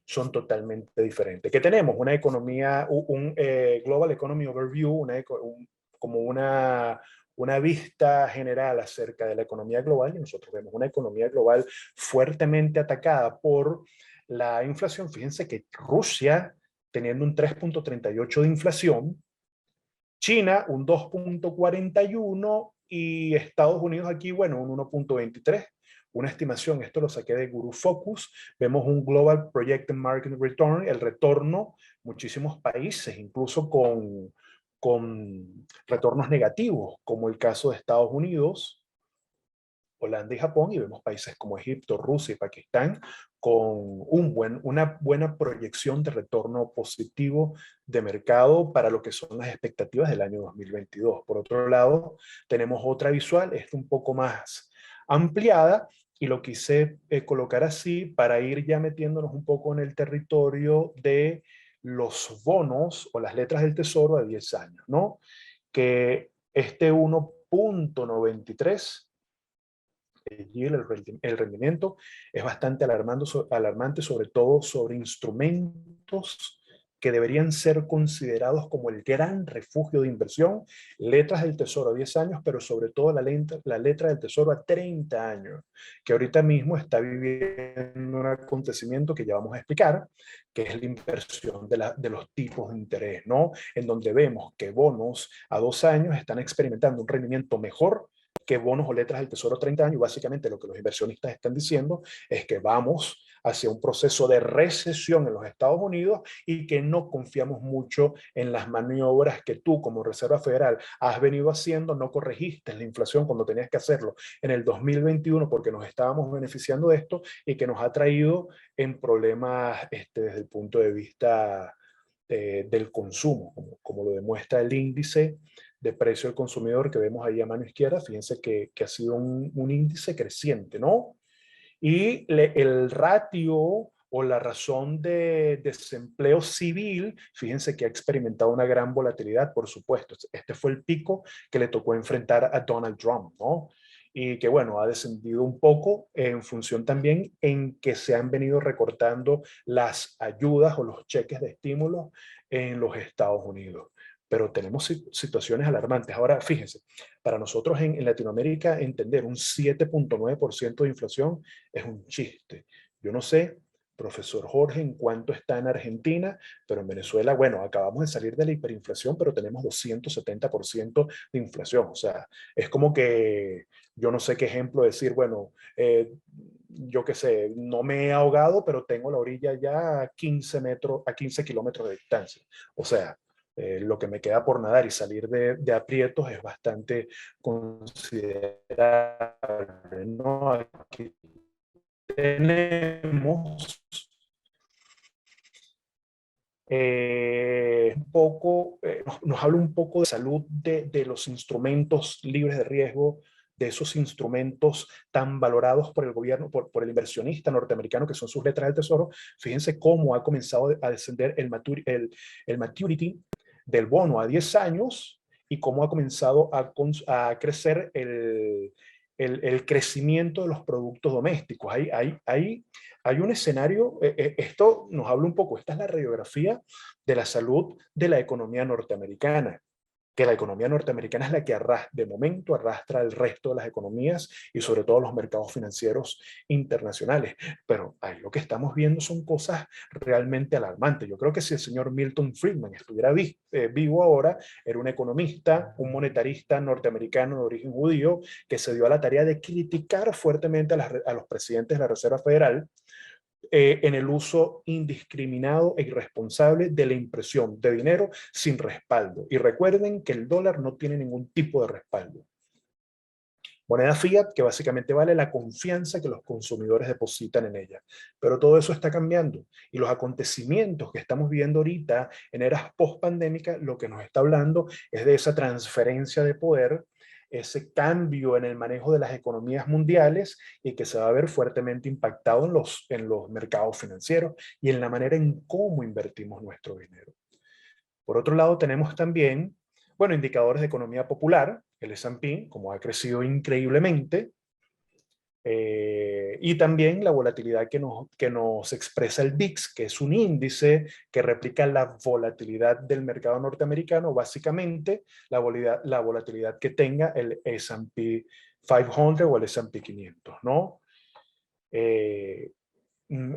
son totalmente diferentes. ¿Qué tenemos? Una economía, Global Economy Overview, como una vista general acerca de la economía global y nosotros vemos una economía global fuertemente atacada por la inflación. Fíjense que Rusia, teniendo un 3,38 de inflación, China un 2,41 y Estados Unidos aquí, bueno, un 1,23. Una estimación, esto lo saqué de Guru Focus, vemos un Global Projected Market Return, el retorno, muchísimos países, incluso con retornos negativos, como el caso de Estados Unidos, Holanda y Japón, y vemos países como Egipto, Rusia y Pakistán con una buena proyección de retorno positivo de mercado para lo que son las expectativas del año 2022. Por otro lado, tenemos otra visual, esta un poco más ampliada, y lo quise colocar así para ir ya metiéndonos un poco en el territorio de los bonos o las letras del tesoro a 10 años, ¿no? Que este 1,93 el rendimiento es bastante alarmante, sobre todo sobre instrumentos que deberían ser considerados como el gran refugio de inversión, letras del tesoro a 10 años, pero sobre todo la letra del tesoro a 30 años, que ahorita mismo está viviendo un acontecimiento que ya vamos a explicar, que es la inversión de los tipos de interés, ¿no? En donde vemos que bonos a 2 años están experimentando un rendimiento mejor que bonos o letras del tesoro a 30 años. Básicamente lo que los inversionistas están diciendo es que vamos hacia un proceso de recesión en los Estados Unidos y que no confiamos mucho en las maniobras que tú como Reserva Federal has venido haciendo, no corregiste la inflación cuando tenías que hacerlo en el 2021 porque nos estábamos beneficiando de esto y que nos ha traído en problemas desde el punto de vista del consumo, como lo demuestra el índice de precio del consumidor que vemos ahí a mano izquierda. Fíjense que ha sido un índice creciente, ¿no? Y el ratio o la razón de desempleo civil, fíjense que ha experimentado una gran volatilidad, por supuesto. Este fue el pico que le tocó enfrentar a Donald Trump, ¿no? Y que bueno, ha descendido un poco en función también en que se han venido recortando las ayudas o los cheques de estímulo en los Estados Unidos. Pero tenemos situaciones alarmantes. Ahora, fíjense, para nosotros en Latinoamérica entender un 7,9% de inflación es un chiste. Yo no sé, profesor Jorge, en cuánto está en Argentina, pero en Venezuela, bueno, acabamos de salir de la hiperinflación, pero tenemos 270% de inflación. O sea, es como que yo no sé qué ejemplo decir, bueno, yo qué sé, no me he ahogado, pero tengo la orilla ya a 15 metros, a 15 kilómetros de distancia. O sea, lo que me queda por nadar y salir de aprietos es bastante considerable, ¿no? Aquí tenemos Nos habla un poco de salud de los instrumentos libres de riesgo, de esos instrumentos tan valorados por el gobierno, por el inversionista norteamericano, que son sus letras del tesoro. Fíjense cómo ha comenzado a descender el maturity del bono a 10 años y cómo ha comenzado a crecer el crecimiento de los productos domésticos. Hay un escenario, esto nos habla un poco, esta es la radiografía de la salud de la economía norteamericana, que la economía norteamericana es la que de momento arrastra el resto de las economías y sobre todo los mercados financieros internacionales. Pero ahí lo que estamos viendo son cosas realmente alarmantes. Yo creo que si el señor Milton Friedman estuviera vivo ahora, era un economista, un monetarista norteamericano de origen judío que se dio a la tarea de criticar fuertemente a los presidentes de la Reserva Federal en el uso indiscriminado e irresponsable de la impresión de dinero sin respaldo. Y recuerden que el dólar no tiene ningún tipo de respaldo. Moneda fiat que básicamente vale la confianza que los consumidores depositan en ella. Pero todo eso está cambiando y los acontecimientos que estamos viendo ahorita en eras post-pandémicas lo que nos está hablando es de esa transferencia de poder, ese cambio en el manejo de las economías mundiales y que se va a ver fuertemente impactado en los mercados financieros y en la manera en cómo invertimos nuestro dinero. Por otro lado, tenemos también, bueno, indicadores de economía popular, el S&P, como ha crecido increíblemente, y también la volatilidad que nos expresa el VIX, que es un índice que replica la volatilidad del mercado norteamericano, básicamente la volatilidad que tenga el S&P 500 o el S&P 500, ¿no?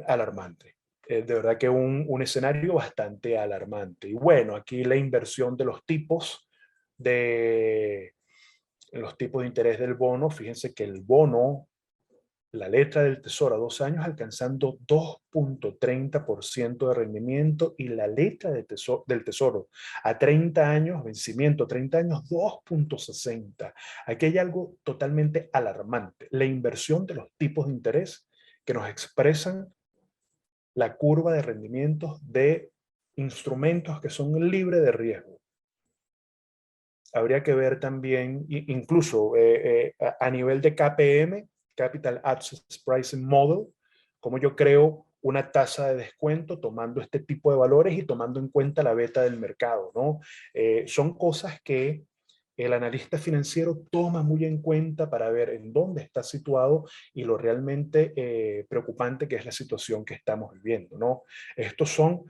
Alarmante. De verdad que un escenario bastante alarmante. Y bueno, aquí la inversión de los tipos de interés del bono, fíjense que el bono, la letra del tesoro a 2 años alcanzando 2,30% de rendimiento y la letra del tesoro a 30 años, vencimiento 30 años, 2,60. Aquí hay algo totalmente alarmante. La inversión de los tipos de interés que nos expresan la curva de rendimientos de instrumentos que son libres de riesgo. Habría que ver también, incluso a nivel de KPM, Capital Access Pricing Model, cómo yo creo una tasa de descuento tomando este tipo de valores y tomando en cuenta la beta del mercado, ¿no? Son cosas que el analista financiero toma muy en cuenta para ver en dónde está situado y lo realmente preocupante que es la situación que estamos viviendo, ¿no? Estos son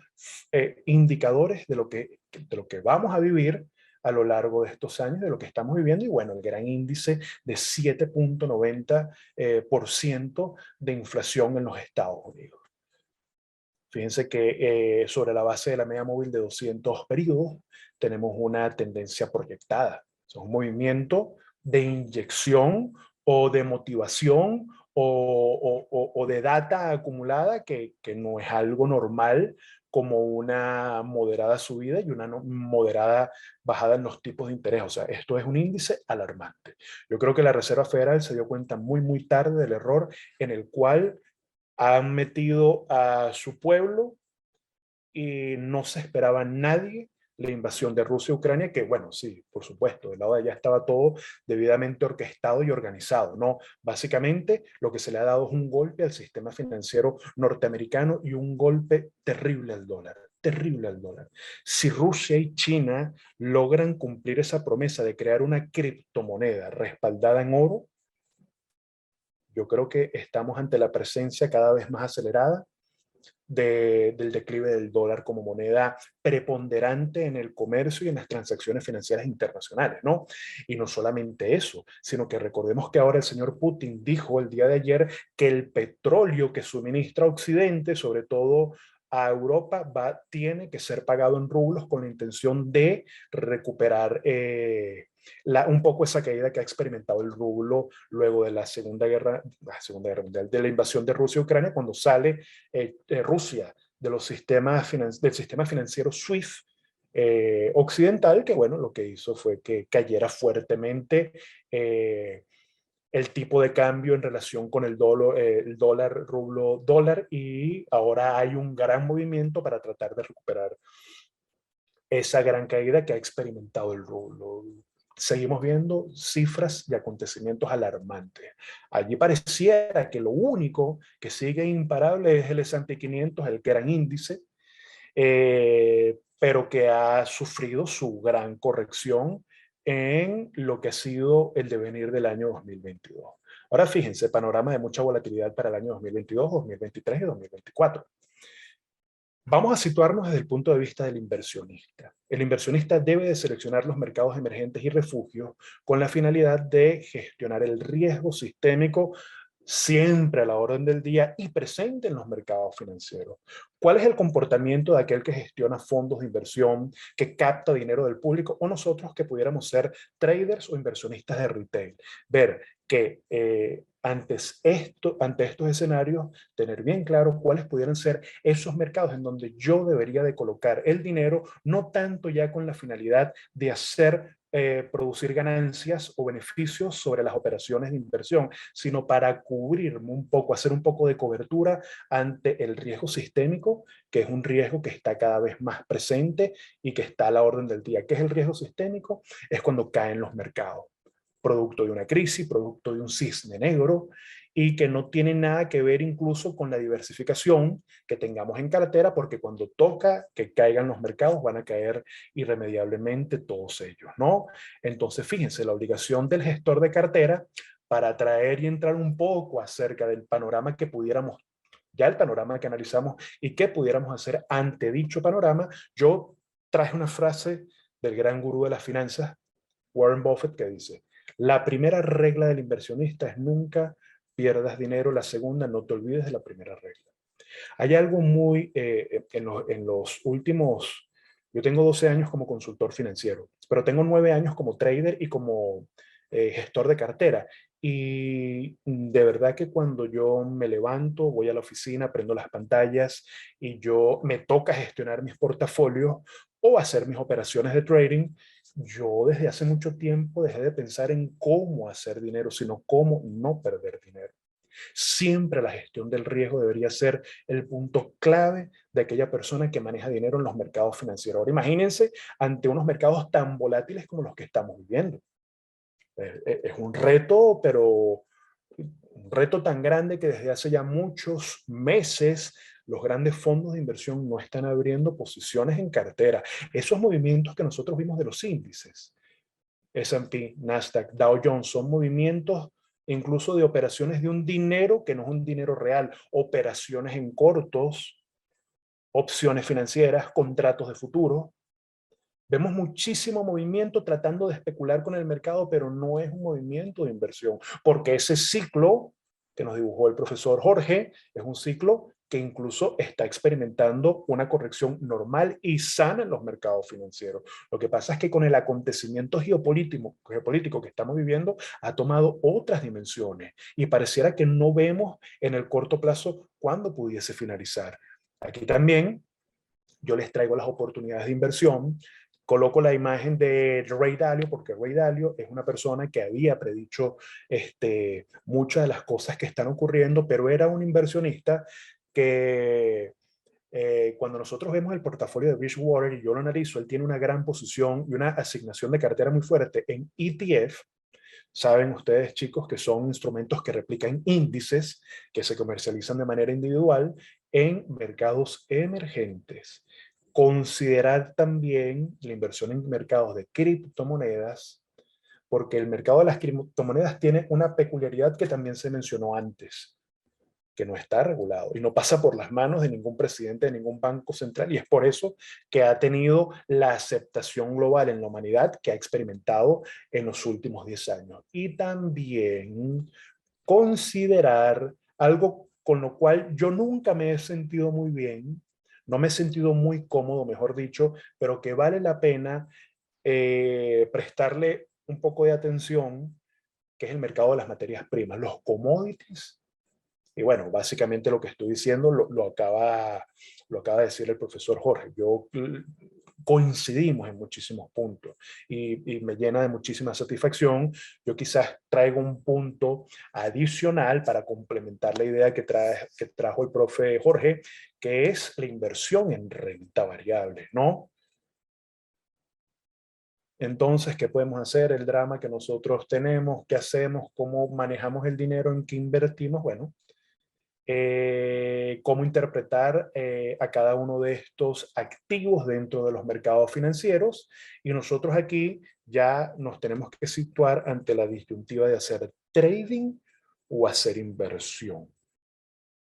indicadores de lo que vamos a vivir a lo largo de estos años, de lo que estamos viviendo, y bueno, el gran índice de 7,90% de inflación en los Estados Unidos. Fíjense que sobre la base de la media móvil de 200 periodos tenemos una tendencia proyectada. Es un movimiento de inyección o de motivación o de data acumulada que no es algo normal como una moderada subida y una moderada bajada en los tipos de interés. O sea, esto es un índice alarmante. Yo creo que la Reserva Federal se dio cuenta muy, muy tarde del error en el cual han metido a su pueblo y no se esperaba nadie la invasión de Rusia a Ucrania, que bueno, sí, por supuesto, del lado de allá estaba todo debidamente orquestado y organizado, ¿no? Básicamente lo que se le ha dado es un golpe al sistema financiero norteamericano y un golpe terrible al dólar. Terrible al dólar. Si Rusia y China logran cumplir esa promesa de crear una criptomoneda respaldada en oro, yo creo que estamos ante la presencia cada vez más acelerada del declive del dólar como moneda preponderante en el comercio y en las transacciones financieras internacionales, ¿no? Y no solamente eso, sino que recordemos que ahora el señor Putin dijo el día de ayer que el petróleo que suministra Occidente, sobre todo a Europa, tiene que ser pagado en rublos con la intención de recuperar un poco esa caída que ha experimentado el rublo luego de la Segunda Guerra Mundial, de la invasión de Rusia a Ucrania, cuando sale Rusia de del sistema financiero SWIFT occidental, que bueno, lo que hizo fue que cayera fuertemente el tipo de cambio en relación con el dólar, rublo, dólar, y ahora hay un gran movimiento para tratar de recuperar esa gran caída que ha experimentado el rublo. Seguimos viendo cifras y acontecimientos alarmantes. Allí pareciera que lo único que sigue imparable es el S&P 500, el gran índice, pero que ha sufrido su gran corrección en lo que ha sido el devenir del año 2022. Ahora fíjense, panorama de mucha volatilidad para el año 2022, 2023 y 2024. Vamos a situarnos desde el punto de vista del inversionista. El inversionista debe de seleccionar los mercados emergentes y refugios con la finalidad de gestionar el riesgo sistémico siempre a la orden del día y presente en los mercados financieros. ¿Cuál es el comportamiento de aquel que gestiona fondos de inversión, que capta dinero del público, o nosotros que pudiéramos ser traders o inversionistas de retail? Ver que ante estos escenarios, tener bien claro cuáles pudieran ser esos mercados en donde yo debería de colocar el dinero, no tanto ya con la finalidad de hacer producir ganancias o beneficios sobre las operaciones de inversión, sino para cubrirme un poco, hacer un poco de cobertura ante el riesgo sistémico, que es un riesgo que está cada vez más presente y que está a la orden del día. ¿Qué es el riesgo sistémico? Es cuando caen los mercados, producto de una crisis, producto de un cisne negro, y que no tiene nada que ver incluso con la diversificación que tengamos en cartera, porque cuando toca que caigan los mercados van a caer irremediablemente todos ellos, ¿no? Entonces, fíjense, la obligación del gestor de cartera para traer y entrar un poco acerca del panorama que pudiéramos, ya el panorama que analizamos y qué pudiéramos hacer ante dicho panorama, yo traje una frase del gran gurú de las finanzas, Warren Buffett, que dice: la primera regla del inversionista es nunca pierdas dinero, la segunda, no te olvides de la primera regla. Hay algo muy, en los últimos, yo tengo 12 años como consultor financiero, pero tengo 9 años como trader y como gestor de cartera. Y de verdad que cuando yo me levanto, voy a la oficina, prendo las pantallas y yo me toca gestionar mis portafolios o hacer mis operaciones de trading, yo desde hace mucho tiempo dejé de pensar en cómo hacer dinero, sino cómo no perder dinero. Siempre la gestión del riesgo debería ser el punto clave de aquella persona que maneja dinero en los mercados financieros. Ahora imagínense ante unos mercados tan volátiles como los que estamos viviendo. Es un reto, pero un reto tan grande que desde hace ya muchos meses los grandes fondos de inversión no están abriendo posiciones en cartera. Esos movimientos que nosotros vimos de los índices, S&P, Nasdaq, Dow Jones, son movimientos incluso de operaciones de un dinero que no es un dinero real, operaciones en cortos, opciones financieras, contratos de futuro. Vemos muchísimo movimiento tratando de especular con el mercado, pero no es un movimiento de inversión, porque ese ciclo que nos dibujó el profesor Jorge es un ciclo que incluso está experimentando una corrección normal y sana en los mercados financieros. Lo que pasa es que con el acontecimiento geopolítico que estamos viviendo ha tomado otras dimensiones y pareciera que no vemos en el corto plazo cuándo pudiese finalizar. Aquí también yo les traigo las oportunidades de inversión. Coloco la imagen de Ray Dalio, porque Ray Dalio es una persona que había predicho muchas de las cosas que están ocurriendo, pero era un inversionista que cuando nosotros vemos el portafolio de Bridgewater y yo lo analizo, él tiene una gran posición y una asignación de cartera muy fuerte en ETF. Saben ustedes, chicos, que son instrumentos que replican índices que se comercializan de manera individual en mercados emergentes. Considerar también la inversión en mercados de criptomonedas, porque el mercado de las criptomonedas tiene una peculiaridad que también se mencionó antes, que no está regulado y no pasa por las manos de ningún presidente de ningún banco central, y es por eso que ha tenido la aceptación global en la humanidad que ha experimentado en los últimos 10 años. Y también considerar algo con lo cual yo nunca me he sentido muy bien, no me he sentido muy cómodo, mejor dicho, pero que vale la pena prestarle un poco de atención, que es el mercado de las materias primas, los commodities. Y bueno, básicamente lo que estoy diciendo lo acaba de decir el profesor Jorge. Yo coincidimos en muchísimos puntos y me llena de muchísima satisfacción. Yo quizás traigo un punto adicional para complementar la idea que trajo el profe Jorge, que es la inversión en renta variable, ¿no? Entonces, ¿qué podemos hacer? El drama que nosotros tenemos, ¿qué hacemos? ¿Cómo manejamos el dinero en que invertimos? Bueno, cómo interpretar a cada uno de estos activos dentro de los mercados financieros. Y nosotros aquí ya nos tenemos que situar ante la disyuntiva de hacer trading o hacer inversión,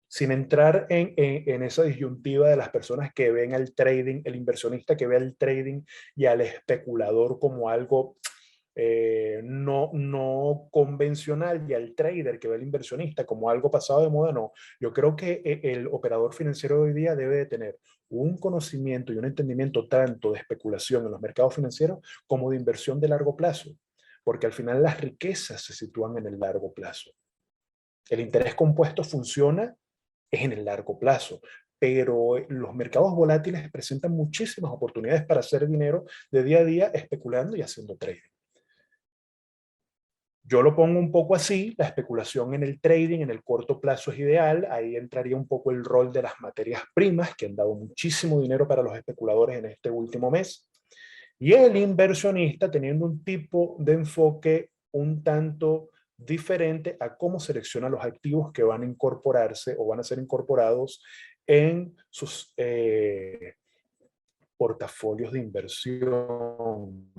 sin entrar en esa disyuntiva de las personas que ven al trading, el inversionista que ve al trading y al especulador como algo no convencional, y al trader que ve al inversionista como algo pasado de moda. No, yo creo que el operador financiero de hoy día debe de tener un conocimiento y un entendimiento tanto de especulación en los mercados financieros como de inversión de largo plazo, porque al final las riquezas se sitúan en el largo plazo. El interés compuesto funciona es en el largo plazo, pero los mercados volátiles presentan muchísimas oportunidades para hacer dinero de día a día especulando y haciendo trading. Yo lo pongo un poco así: la especulación en el trading en el corto plazo es ideal. Ahí entraría un poco el rol de las materias primas, que han dado muchísimo dinero para los especuladores en este último mes. Y el inversionista teniendo un tipo de enfoque un tanto diferente a cómo selecciona los activos que van a incorporarse o van a ser incorporados en sus portafolios de inversión,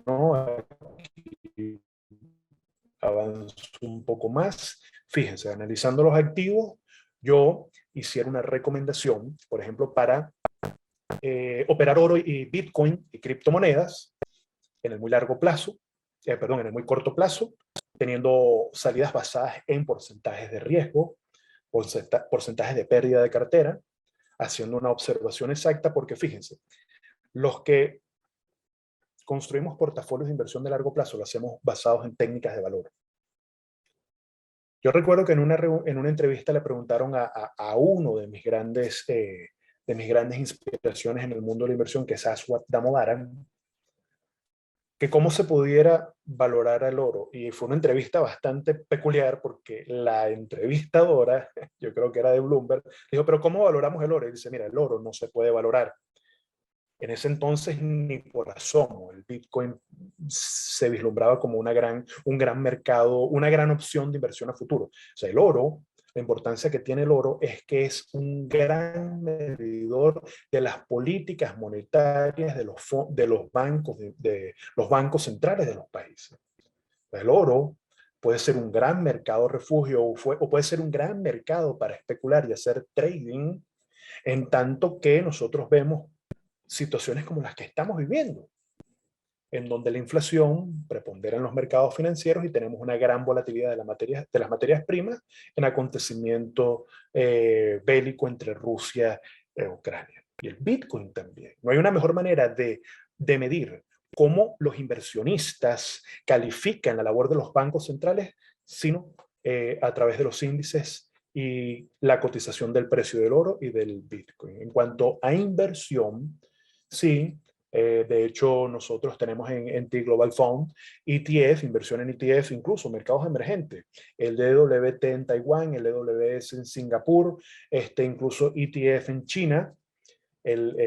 ¿no? Aquí avanzo un poco más. Fíjense, analizando los activos, yo hiciera una recomendación, por ejemplo, para operar oro y Bitcoin y criptomonedas en el muy largo plazo, perdón, en el muy corto plazo, teniendo salidas basadas en porcentajes de riesgo, porcentajes de pérdida de cartera, haciendo una observación exacta, porque fíjense, los que construimos portafolios de inversión de largo plazo lo hacemos basados en técnicas de valor. Yo recuerdo que en una entrevista le preguntaron a uno de mis grandes inspiraciones en el mundo de la inversión, que es Aswad Damodaran, que cómo se pudiera valorar el oro. Y fue una entrevista bastante peculiar porque la entrevistadora, yo creo que era de Bloomberg, dijo: pero ¿cómo valoramos el oro? Y dice: mira, el oro no se puede valorar. En ese entonces ni por asomo. El Bitcoin se vislumbraba como un gran mercado, una gran opción de inversión a futuro. O sea, el oro, la importancia que tiene el oro es que es un gran medidor de las políticas monetarias de los bancos, de los bancos centrales de los países. El oro puede ser un gran mercado refugio o puede ser un gran mercado para especular y hacer trading, en tanto que nosotros vemos situaciones como las que estamos viviendo, en donde la inflación prepondera en los mercados financieros y tenemos una gran volatilidad de las materias primas en acontecimiento bélico entre Rusia y Ucrania. Y el Bitcoin también. No hay una mejor manera de medir cómo los inversionistas califican la labor de los bancos centrales, sino a través de los índices y la cotización del precio del oro y del Bitcoin. En cuanto a inversión, sí, de hecho, nosotros tenemos en T Global Fund ETF, inversión en ETF, incluso mercados emergentes. El DWT en Taiwán, el EWS en Singapur, incluso ETF en China, el,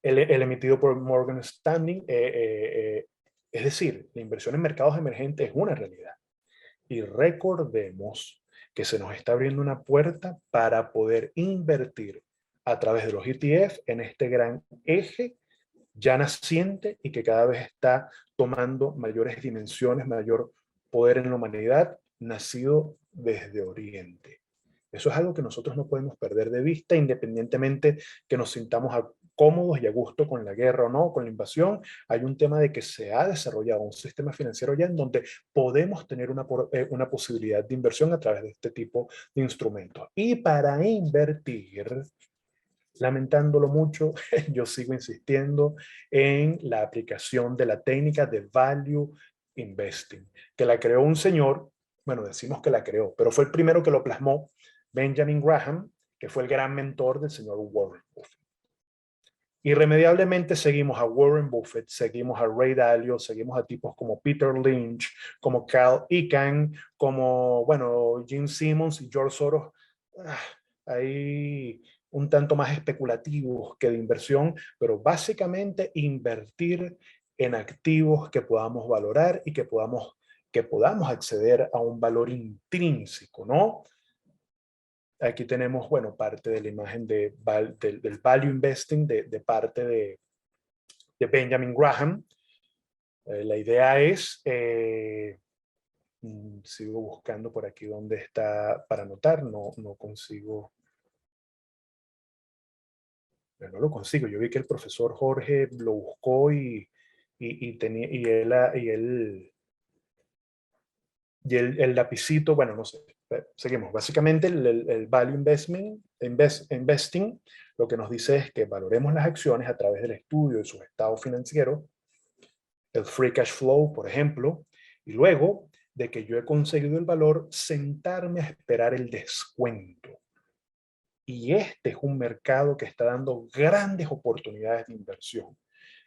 el, el emitido por Morgan Stanley. Es decir, la inversión en mercados emergentes es una realidad. Y recordemos que se nos está abriendo una puerta para poder invertir a través de los ETF en este gran eje ya naciente y que cada vez está tomando mayores dimensiones, mayor poder en la humanidad, nacido desde Oriente. Eso es algo que nosotros no podemos perder de vista, independientemente que nos sintamos cómodos y a gusto con la guerra o no, con la invasión. Hay un tema de que se ha desarrollado un sistema financiero ya en donde podemos tener una posibilidad de inversión a través de este tipo de instrumentos. Y para invertir, lamentándolo mucho, yo sigo insistiendo en la aplicación de la técnica de value investing, que la creó un señor, bueno, decimos que la creó, pero fue el primero que lo plasmó, Benjamin Graham, que fue el gran mentor del señor Warren Buffett. Irremediablemente seguimos a Warren Buffett, seguimos a Ray Dalio, seguimos a tipos como Peter Lynch, como Carl Icahn, como, bueno, Gene Simmons y George Soros. Ah, hay un tanto más especulativos que de inversión, pero básicamente invertir en activos que podamos valorar y que podamos acceder a un valor intrínseco, ¿no? Aquí tenemos, bueno, parte de la imagen del value investing de parte de Benjamin Graham. La idea es, sigo buscando por aquí dónde está para anotar, no consigo, no lo consigo. Yo vi que el profesor Jorge lo buscó tenía, el lapicito, bueno, no sé. Seguimos. Básicamente el value investing lo que nos dice es que valoremos las acciones a través del estudio de sus estados financieros, el free cash flow, por ejemplo, y luego de que yo he conseguido el valor, sentarme a esperar el descuento. Y este es un mercado que está dando grandes oportunidades de inversión.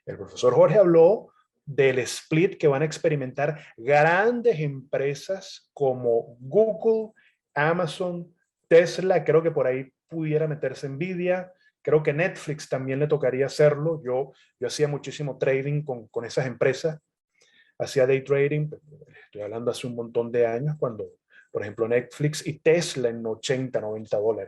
El profesor Jorge habló del split que van a experimentar grandes empresas como Google, Amazon, Tesla, creo que por ahí pudiera meterse Nvidia, creo que Netflix también le tocaría hacerlo. Yo hacía muchísimo trading con esas empresas, hacía day trading, estoy hablando hace un montón de años, cuando, por ejemplo, Netflix y Tesla en 80, $90.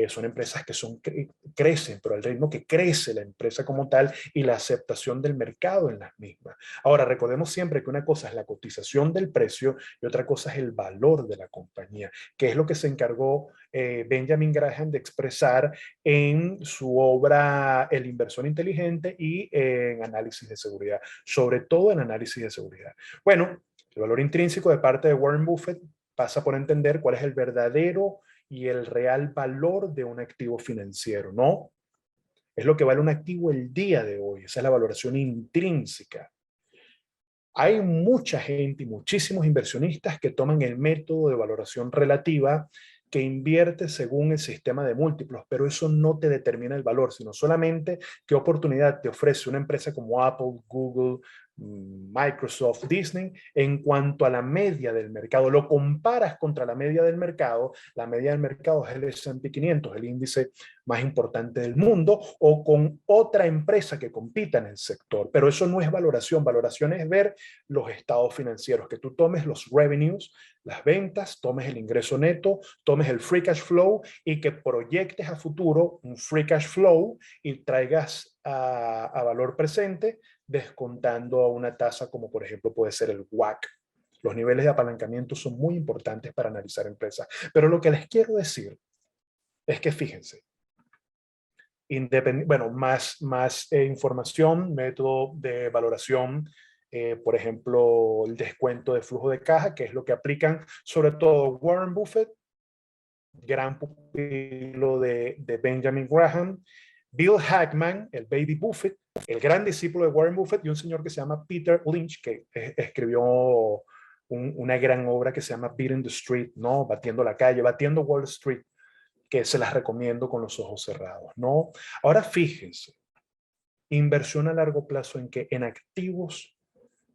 Son empresas que crecen, pero al ritmo que crece la empresa como tal y la aceptación del mercado en las mismas. Ahora, recordemos siempre que una cosa es la cotización del precio y otra cosa es el valor de la compañía, que es lo que se encargó Benjamin Graham de expresar en su obra El inversor inteligente y en análisis de seguridad, sobre todo en análisis de seguridad. Bueno, el valor intrínseco de parte de Warren Buffett pasa por entender cuál es el verdadero y el real valor de un activo financiero, ¿no? Es lo que vale un activo el día de hoy, esa es la valoración intrínseca. Hay mucha gente y muchísimos inversionistas que toman el método de valoración relativa que invierte según el sistema de múltiplos, pero eso no te determina el valor, sino solamente qué oportunidad te ofrece una empresa como Apple, Google, Microsoft, Disney, en cuanto a la media del mercado. Lo comparas contra la media del mercado. La media del mercado es el S&P 500, el índice más importante del mundo, o con otra empresa que compita en el sector. Pero eso no es valoración. Valoración es ver los estados financieros, que tú tomes los revenues, las ventas, tomes el ingreso neto, tomes el free cash flow y que proyectes a futuro un free cash flow y traigas a valor presente descontando a una tasa como por ejemplo puede ser el WACC. Los niveles de apalancamiento son muy importantes para analizar empresas. Pero lo que les quiero decir es que fíjense, bueno, más información, método de valoración, por ejemplo, el descuento de flujo de caja, que es lo que aplican sobre todo Warren Buffett, gran pupilo de Benjamin Graham, Bill Ackman, el Baby Buffett, el gran discípulo de Warren Buffett, y un señor que se llama Peter Lynch, que escribió una gran obra que se llama Beating the Street, ¿no? Batiendo la calle, batiendo Wall Street, que se las recomiendo con los ojos cerrados, ¿no? Ahora fíjense, inversión a largo plazo en que en activos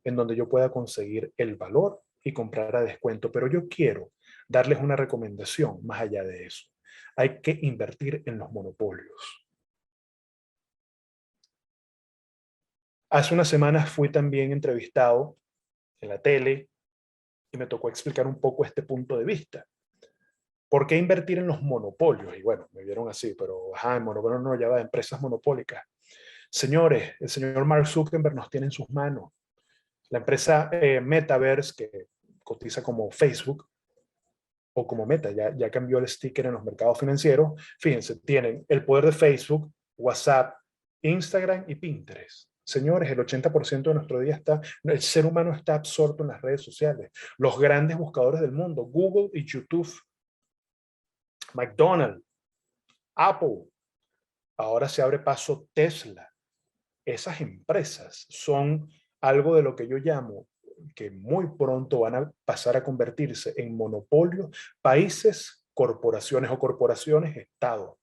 en donde yo pueda conseguir el valor y comprar a descuento, pero yo quiero darles una recomendación más allá de eso. Hay que invertir en los monopolios. Hace unas semanas fui también entrevistado en la tele y me tocó explicar un poco este punto de vista. ¿Por qué invertir en los monopolios? Y bueno, me vieron así, pero en monopolio no lleva empresas monopólicas. Señores, el señor Mark Zuckerberg nos tiene en sus manos. La empresa Metaverse, que cotiza como Facebook o como Meta, ya cambió el sticker en los mercados financieros. Fíjense, tienen el poder de Facebook, WhatsApp, Instagram y Pinterest. Señores, el 80% de nuestro día el ser humano está absorto en las redes sociales. Los grandes buscadores del mundo, Google y YouTube, McDonald's, Apple, ahora se abre paso Tesla. Esas empresas son algo de lo que yo llamo que muy pronto van a pasar a convertirse en monopolios, países, corporaciones o corporaciones, Estado.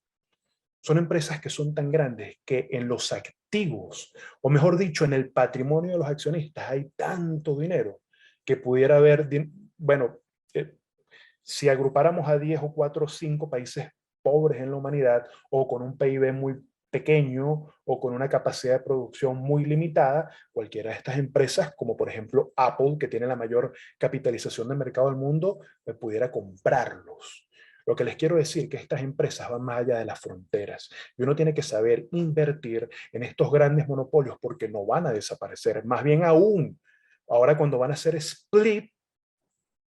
Son empresas que son tan grandes que en los activos, o mejor dicho, en el patrimonio de los accionistas hay tanto dinero que pudiera haber, bueno, eh, si agrupáramos a 10 o 4 o 5 países pobres en la humanidad o con un PIB muy pequeño o con una capacidad de producción muy limitada, cualquiera de estas empresas, como por ejemplo Apple, que tiene la mayor capitalización de mercado del mundo, pudiera comprarlos. Lo que les quiero decir es que estas empresas van más allá de las fronteras y uno tiene que saber invertir en estos grandes monopolios porque no van a desaparecer. Más bien aún, ahora cuando van a hacer split,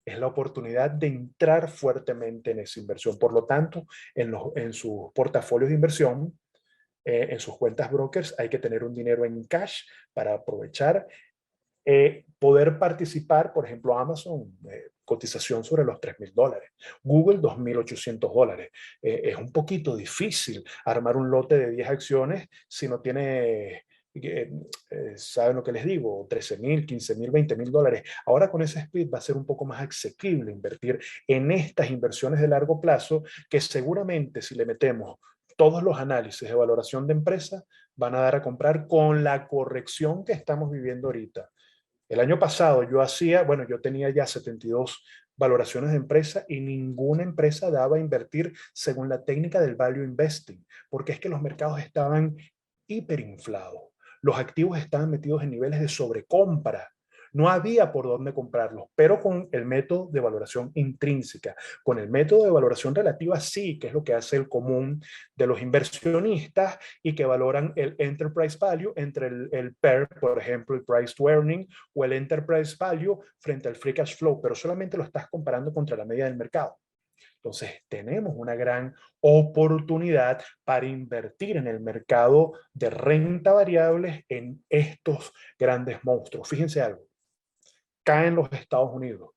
es la oportunidad de entrar fuertemente en esa inversión. Por lo tanto, en sus portafolios de inversión, en sus cuentas brokers, hay que tener un dinero en cash para aprovechar, poder participar, por ejemplo, Amazon, cotización sobre los $3,000, Google $2,800. Es un poquito difícil armar un lote de 10 acciones si no tiene ¿saben lo que les digo? 13,000, 15,000, $20,000. Ahora con ese speed va a ser un poco más asequible invertir en estas inversiones de largo plazo que seguramente si le metemos todos los análisis de valoración de empresa van a dar a comprar con la corrección que estamos viviendo ahorita. El año pasado yo tenía ya 72 valoraciones de empresa y ninguna empresa daba a invertir según la técnica del value investing, porque es que los mercados estaban hiperinflados. Los activos estaban metidos en niveles de sobrecompra. No había por dónde comprarlos, pero con el método de valoración intrínseca, con el método de valoración relativa sí, que es lo que hace el común de los inversionistas y que valoran el enterprise value entre el PER, por ejemplo, el price to earning, o el enterprise value frente al free cash flow, pero solamente lo estás comparando contra la media del mercado. Entonces, tenemos una gran oportunidad para invertir en el mercado de renta variable en estos grandes monstruos. Fíjense algo, caen los Estados Unidos,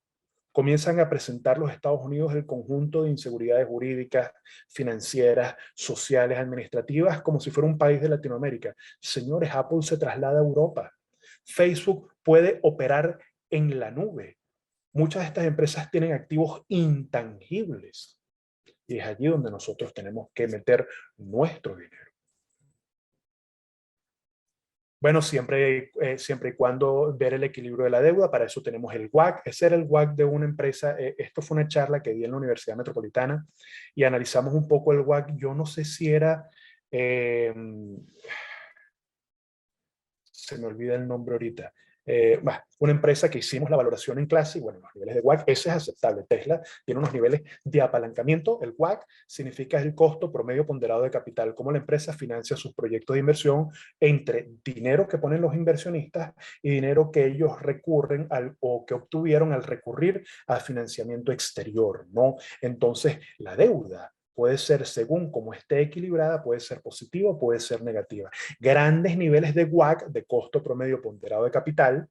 comienzan a presentar los Estados Unidos el conjunto de inseguridades jurídicas, financieras, sociales, administrativas, como si fuera un país de Latinoamérica. Señores, Apple se traslada a Europa. Facebook puede operar en la nube. Muchas de estas empresas tienen activos intangibles y es allí donde nosotros tenemos que meter nuestro dinero. Bueno, siempre y cuando ver el equilibrio de la deuda, para eso tenemos el WACC. Ese era el WACC de una empresa. Esto fue una charla que di en la Universidad Metropolitana y analizamos un poco el WACC. Yo no sé si era, eh, se me olvida el nombre ahorita, una empresa que hicimos la valoración en clase y bueno, los niveles de WACC, ese es aceptable. Tesla tiene unos niveles de apalancamiento. El WACC significa el costo promedio ponderado de capital, cómo la empresa financia sus proyectos de inversión entre dinero que ponen los inversionistas y dinero que ellos recurren o que obtuvieron al recurrir al financiamiento exterior, ¿no? Entonces, la deuda puede ser según cómo esté equilibrada, puede ser positiva, puede ser negativa. Grandes niveles de WACC, de costo promedio ponderado de capital,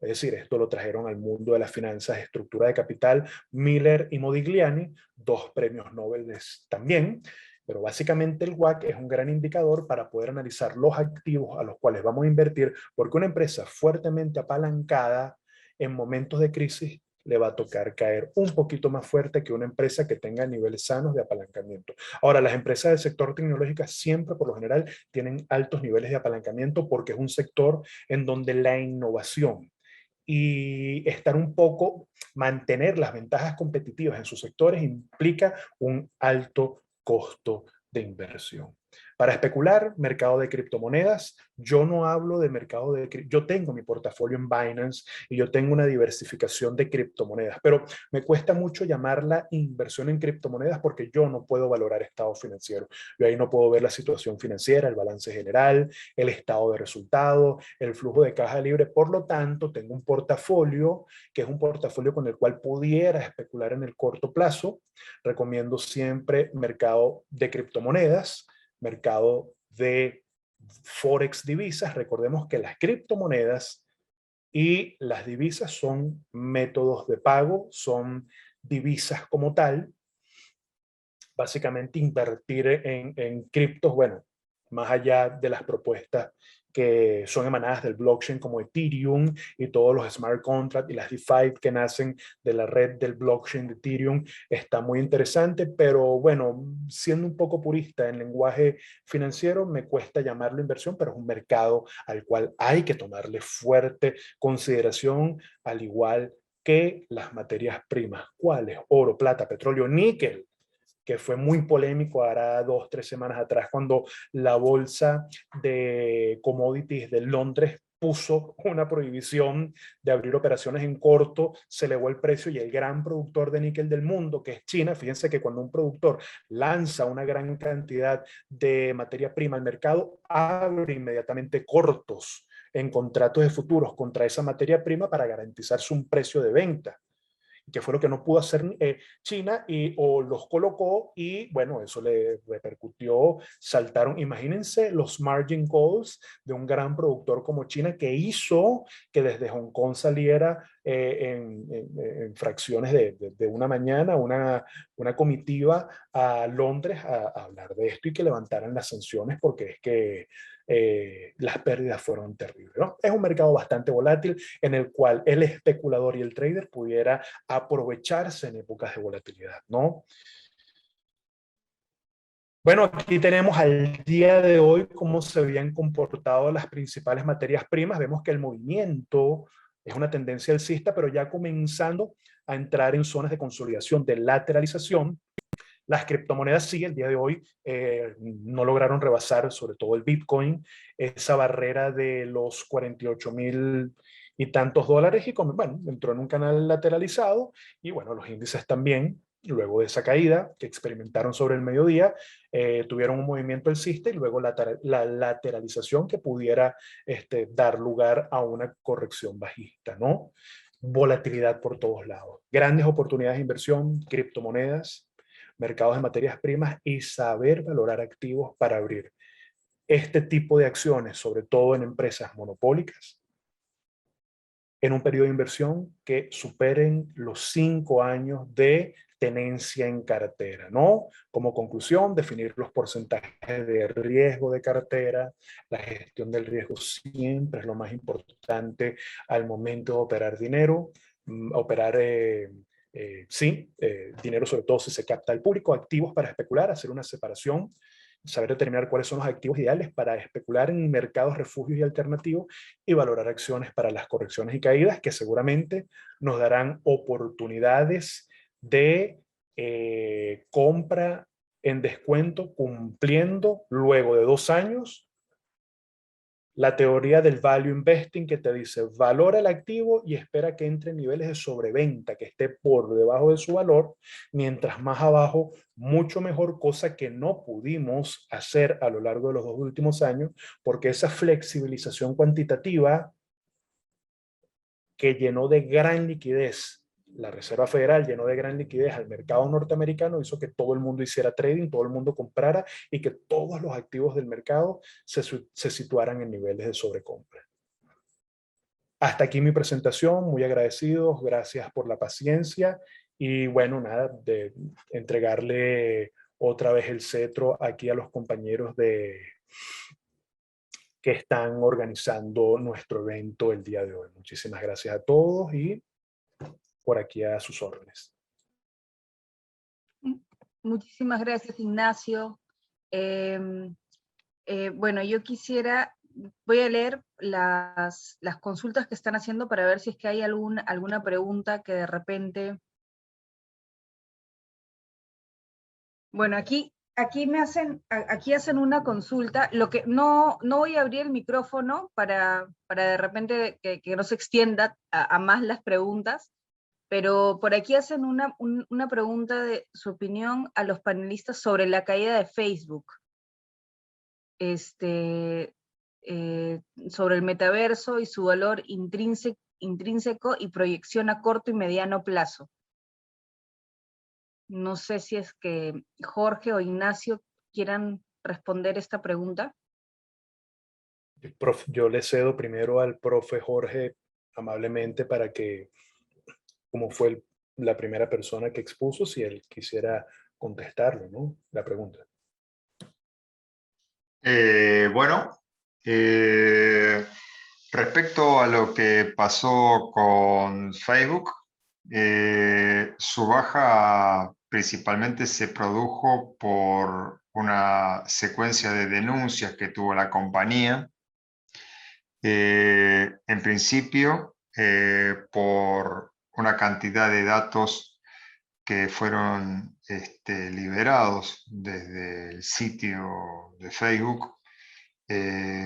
es decir, esto lo trajeron al mundo de las finanzas, estructura de capital, Miller y Modigliani, dos premios Nobel también, pero básicamente el WACC es un gran indicador para poder analizar los activos a los cuales vamos a invertir, porque una empresa fuertemente apalancada en momentos de crisis le va a tocar caer un poquito más fuerte que una empresa que tenga niveles sanos de apalancamiento. Ahora, las empresas del sector tecnológico siempre, por lo general, tienen altos niveles de apalancamiento porque es un sector en donde la innovación y estar un poco, mantener las ventajas competitivas en sus sectores implica un alto costo de inversión. Para especular, mercado de criptomonedas, yo no hablo de mercado de... Yo tengo mi portafolio en Binance y yo tengo una diversificación de criptomonedas, pero me cuesta mucho llamarla inversión en criptomonedas porque yo no puedo valorar estado financiero. Yo ahí no puedo ver la situación financiera, el balance general, el estado de resultado, el flujo de caja libre. Por lo tanto, tengo un portafolio que es un portafolio con el cual pudiera especular en el corto plazo. Recomiendo siempre mercado de criptomonedas, mercado de Forex divisas. Recordemos que las criptomonedas y las divisas son métodos de pago, son divisas como tal. Básicamente invertir en criptos, bueno, más allá de las propuestas que son emanadas del blockchain como Ethereum y todos los smart contracts y las DeFi que nacen de la red del blockchain de Ethereum, está muy interesante, pero bueno, siendo un poco purista en lenguaje financiero, me cuesta llamarlo inversión, pero es un mercado al cual hay que tomarle fuerte consideración, al igual que las materias primas. ¿Cuáles? Oro, plata, petróleo, níquel, que fue muy polémico ahora 2, 3 semanas atrás, cuando la bolsa de commodities de Londres puso una prohibición de abrir operaciones en corto, se elevó el precio y el gran productor de níquel del mundo, que es China, fíjense que cuando un productor lanza una gran cantidad de materia prima al mercado, abre inmediatamente cortos en contratos de futuros contra esa materia prima para garantizarse un precio de venta, que fue lo que no pudo hacer China, o los colocó y bueno, eso le repercutió, saltaron, imagínense los margin calls de un gran productor como China que hizo que desde Hong Kong saliera en fracciones de una mañana una comitiva a Londres a hablar de esto y que levantaran las sanciones porque es que las pérdidas fueron terribles, ¿no? Es un mercado bastante volátil en el cual el especulador y el trader pudiera aprovecharse en épocas de volatilidad, ¿no? Bueno, aquí tenemos al día de hoy cómo se habían comportado las principales materias primas. Vemos que el movimiento es una tendencia alcista, pero ya comenzando a entrar en zonas de consolidación, de lateralización. Las criptomonedas sí, el día de hoy no lograron rebasar, sobre todo el Bitcoin, esa barrera de los 48,000 y tantos dólares y bueno, entró en un canal lateralizado y bueno, los índices también, luego de esa caída que experimentaron sobre el mediodía, tuvieron un movimiento alcista y luego la lateralización que pudiera dar lugar a una corrección bajista, ¿no? Volatilidad por todos lados. Grandes oportunidades de inversión, criptomonedas, mercados de materias primas y saber valorar activos para abrir este tipo de acciones, sobre todo en empresas monopólicas, en un periodo de inversión que superen los 5 años de tenencia en cartera, ¿no? Como conclusión, definir los porcentajes de riesgo de cartera. La gestión del riesgo siempre es lo más importante al momento de operar dinero. Operar, dinero sobre todo si se capta al público, activos para especular, hacer una separación, saber determinar cuáles son los activos ideales para especular en mercados, refugios y alternativos y valorar acciones para las correcciones y caídas que seguramente nos darán oportunidades de compra en descuento cumpliendo luego de 2 años la teoría del value investing que te dice valora el activo y espera que entre en niveles de sobreventa, que esté por debajo de su valor, mientras más abajo, mucho mejor, cosa que no pudimos hacer a lo largo de los 2 últimos años, porque esa flexibilización cuantitativa que llenó de gran liquidez la Reserva Federal, llenó de gran liquidez al mercado norteamericano, hizo que todo el mundo hiciera trading, todo el mundo comprara y que todos los activos del mercado se situaran en niveles de sobrecompra. Hasta aquí mi presentación, muy agradecidos, gracias por la paciencia y bueno, nada, de entregarle otra vez el cetro aquí a los compañeros que están organizando nuestro evento el día de hoy. Muchísimas gracias a todos y por aquí a sus órdenes. Muchísimas gracias, Ignacio. Bueno, yo voy a leer las consultas que están haciendo para ver si es que hay alguna pregunta que de repente... Bueno, aquí hacen una consulta. Lo que no voy a abrir el micrófono para de repente que no se extienda a más las preguntas, pero por aquí hacen una pregunta de su opinión a los panelistas sobre la caída de Facebook. Sobre el metaverso y su valor intrínseco y proyección a corto y mediano plazo. No sé si es que Jorge o Ignacio quieran responder esta pregunta. Yo le cedo primero al profe Jorge amablemente para que, como fue la primera persona que expuso, si él quisiera contestarlo, ¿no? La pregunta. Bueno, eh, respecto a lo que pasó con Facebook, su baja principalmente se produjo por una secuencia de denuncias que tuvo la compañía. En principio, por una cantidad de datos que fueron liberados desde el sitio de Facebook.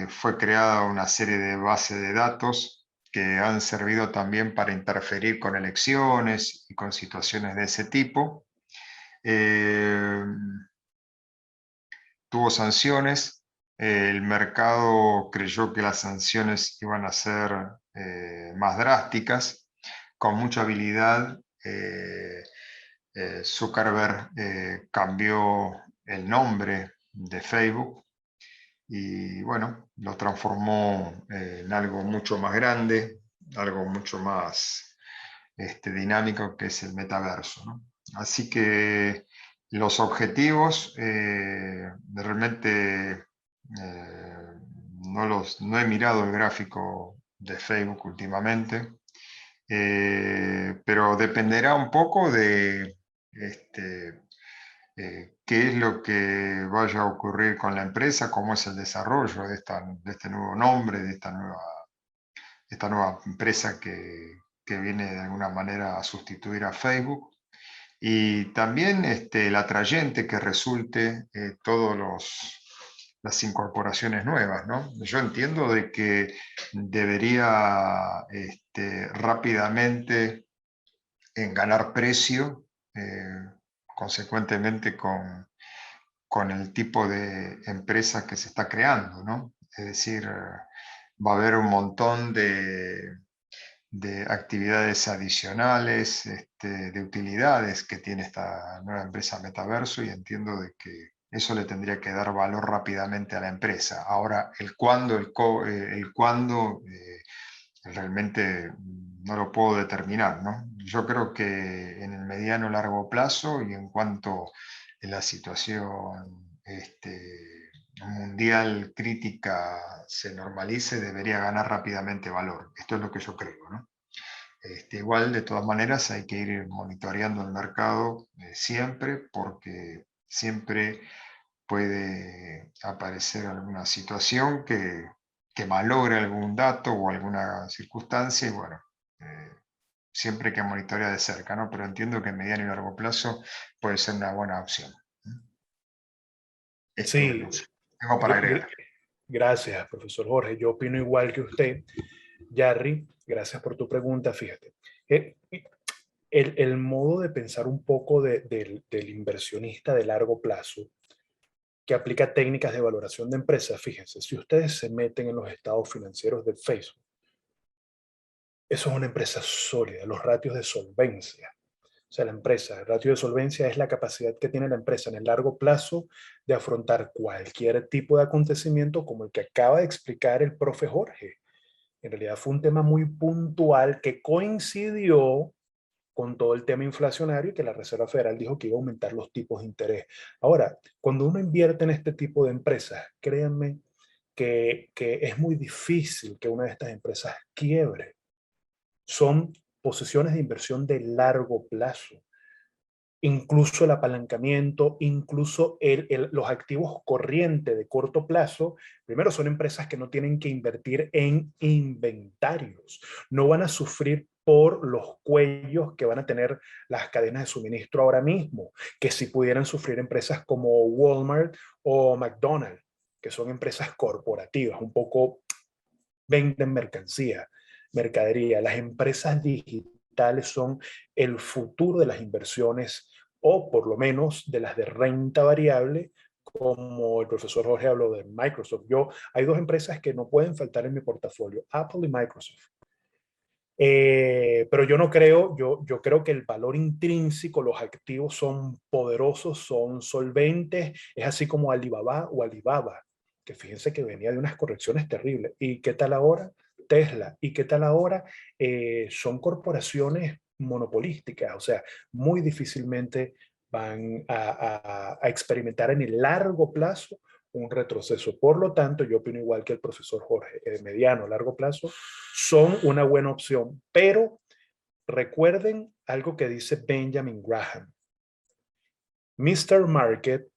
Fue creada una serie de bases de datos que han servido también para interferir con elecciones y con situaciones de ese tipo. Tuvo sanciones. El mercado creyó que las sanciones iban a ser más drásticas. Con mucha habilidad, Zuckerberg cambió el nombre de Facebook y bueno, lo transformó en algo mucho más grande, algo mucho más dinámico, que es el metaverso, ¿no? Así que los objetivos realmente no he mirado el gráfico de Facebook últimamente, pero dependerá un poco de qué es lo que vaya a ocurrir con la empresa, cómo es el desarrollo de este nuevo nombre, de esta nueva empresa que viene de alguna manera a sustituir a Facebook. Y también el atrayente que resulte todas las incorporaciones nuevas, ¿no? Yo entiendo de que debería rápidamente en ganar precio, consecuentemente con el tipo de empresa que se está creando, ¿no? Es decir, va a haber un montón de actividades adicionales, de utilidades que tiene esta nueva empresa Metaverso, y entiendo de que eso le tendría que dar valor rápidamente a la empresa. Ahora, el cuándo realmente no lo puedo determinar, ¿no? Yo creo que en el mediano largo plazo, y en cuanto la situación mundial crítica se normalice, debería ganar rápidamente valor. Esto es lo que yo creo, ¿no? Igual, de todas maneras, hay que ir monitoreando el mercado siempre, porque siempre puede aparecer alguna situación que malogre algún dato o alguna circunstancia, y bueno, siempre hay que monitorear de cerca, ¿no? Pero entiendo que en mediano y largo plazo puede ser una buena opción. Esto es lo Sí, que tengo para gr- agregar. gr- gracias, profesor Jorge. Yo opino igual que usted. Yarry, gracias por tu pregunta. Fíjate, eh, el modo de pensar un poco del inversionista de largo plazo que aplica técnicas de valoración de empresas, fíjense, si ustedes se meten en los estados financieros de Facebook, eso es una empresa sólida, los ratios de solvencia. O sea, la empresa, el ratio de solvencia es la capacidad que tiene la empresa en el largo plazo de afrontar cualquier tipo de acontecimiento como el que acaba de explicar el profe Jorge. En realidad fue un tema muy puntual que coincidió con todo el tema inflacionario y que la Reserva Federal dijo que iba a aumentar los tipos de interés. Ahora, cuando uno invierte en este tipo de empresas, créanme que es muy difícil que una de estas empresas quiebre. Son posiciones de inversión de largo plazo. Incluso el apalancamiento, incluso los activos corrientes de corto plazo, primero son empresas que no tienen que invertir en inventarios, no van a sufrir por los cuellos que van a tener las cadenas de suministro ahora mismo, que si pudieran sufrir empresas como Walmart o McDonald's, que son empresas corporativas, un poco venden mercancía, mercadería. Las empresas digitales son el futuro de las inversiones, o por lo menos de las de renta variable, como el profesor Jorge habló de Microsoft. Hay dos empresas que no pueden faltar en mi portafolio, Apple y Microsoft. Pero yo no creo, yo creo que el valor intrínseco, los activos son poderosos, son solventes, es así como Alibaba o Alibaba, que fíjense que venía de unas correcciones terribles. ¿Y qué tal ahora? Tesla. ¿Y qué tal ahora? Son corporaciones monopolísticas, o sea, muy difícilmente van a experimentar en el largo plazo un retroceso. Por lo tanto, yo opino igual que el profesor Jorge, mediano, largo plazo, son una buena opción, pero recuerden algo que dice Benjamin Graham. Mr. Market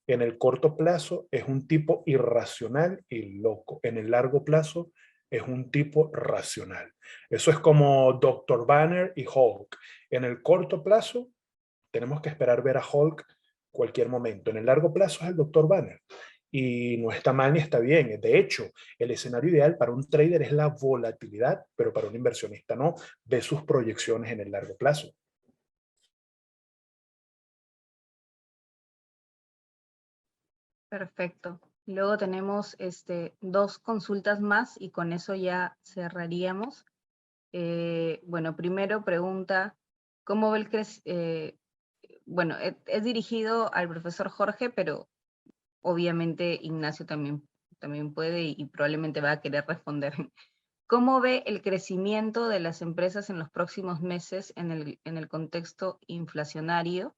en el corto plazo es un tipo irracional y loco. En el largo plazo es un tipo racional. Eso es como Dr. Banner y Hulk. En el corto plazo tenemos que esperar ver a Hulk cualquier momento. En el largo plazo es el Dr. Banner. Y no está mal ni está bien. De hecho, el escenario ideal para un trader es la volatilidad, pero para un inversionista no. Ve sus proyecciones en el largo plazo. Perfecto. Luego tenemos dos consultas más y con eso ya cerraríamos. Bueno, primero pregunta, ¿cómo ve el crecimiento? Bueno, es dirigido al profesor Jorge, pero obviamente Ignacio también puede y probablemente va a querer responder. ¿Cómo ve el crecimiento de las empresas en los próximos meses en el contexto inflacionario?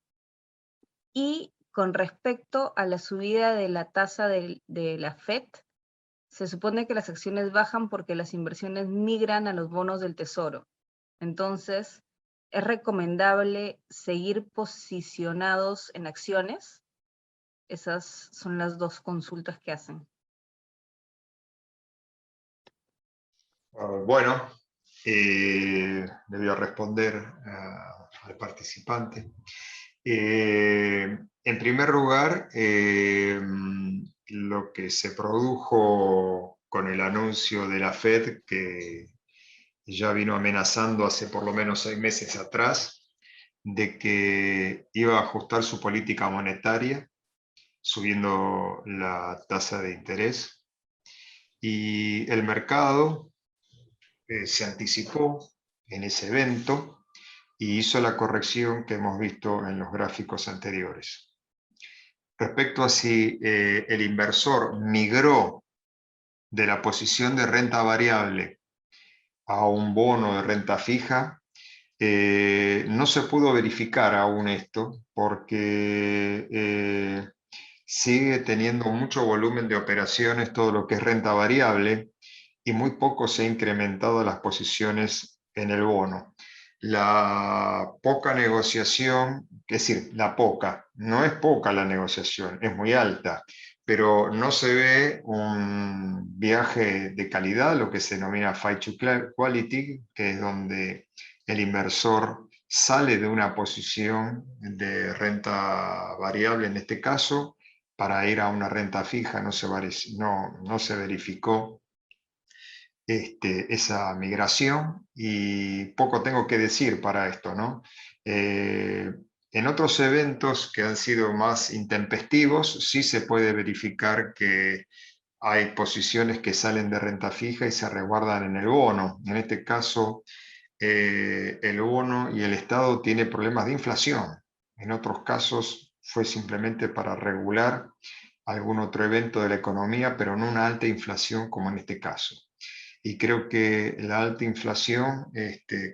Y con respecto a la subida de la tasa de la FED, se supone que las acciones bajan porque las inversiones migran a los bonos del tesoro. Entonces, ¿es recomendable seguir posicionados en acciones? Esas son las dos consultas que hacen. Bueno, debió responder al participante. En primer lugar, lo que se produjo con el anuncio de la Fed, que ya vino amenazando hace por lo menos 6 meses atrás, de que iba a ajustar su política monetaria, subiendo la tasa de interés. Y el mercado se anticipó en ese evento y hizo la corrección que hemos visto en los gráficos anteriores. Respecto a si el inversor migró de la posición de renta variable a un bono de renta fija, no se pudo verificar aún esto porque sigue teniendo mucho volumen de operaciones todo lo que es renta variable y muy poco se ha incrementado las posiciones en el bono. La poca negociación, es decir, no es poca la negociación, es muy alta, pero no se ve un viaje de calidad, lo que se denomina Fight to Quality, que es donde el inversor sale de una posición de renta variable en este caso para ir a una renta fija, no se verificó esa migración y poco tengo que decir para esto, ¿no? En otros eventos que han sido más intempestivos, sí se puede verificar que hay posiciones que salen de renta fija y se resguardan en el bono. En este caso, el bono y el Estado tiene problemas de inflación. En otros casos fue simplemente para regular algún otro evento de la economía, pero no una alta inflación como en este caso. Y creo que la alta inflación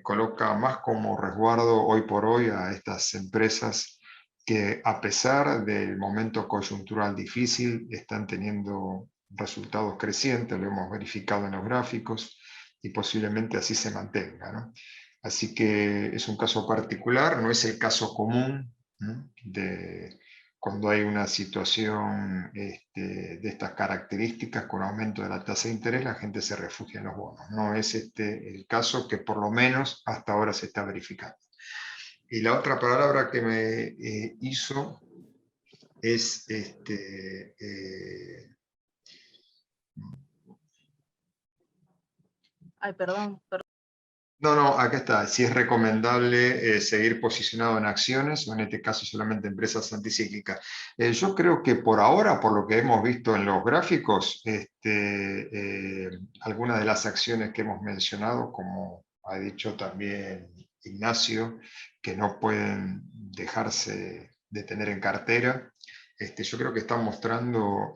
coloca más como resguardo hoy por hoy a estas empresas que a pesar del momento coyuntural difícil están teniendo resultados crecientes, lo hemos verificado en los gráficos y posiblemente así se mantenga, ¿no? Así que es un caso particular, no es el caso común, ¿no? De cuando hay una situación de estas características con aumento de la tasa de interés, la gente se refugia en los bonos. No es el caso que por lo menos hasta ahora se está verificando. Y la otra palabra que me hizo es Ay, perdón. No, acá está. Si es recomendable seguir posicionado en acciones o en este caso solamente empresas anticíclicas. Yo creo que por ahora, por lo que hemos visto en los gráficos, algunas de las acciones que hemos mencionado, como ha dicho también Ignacio, que no pueden dejarse de tener en cartera, yo creo que están mostrando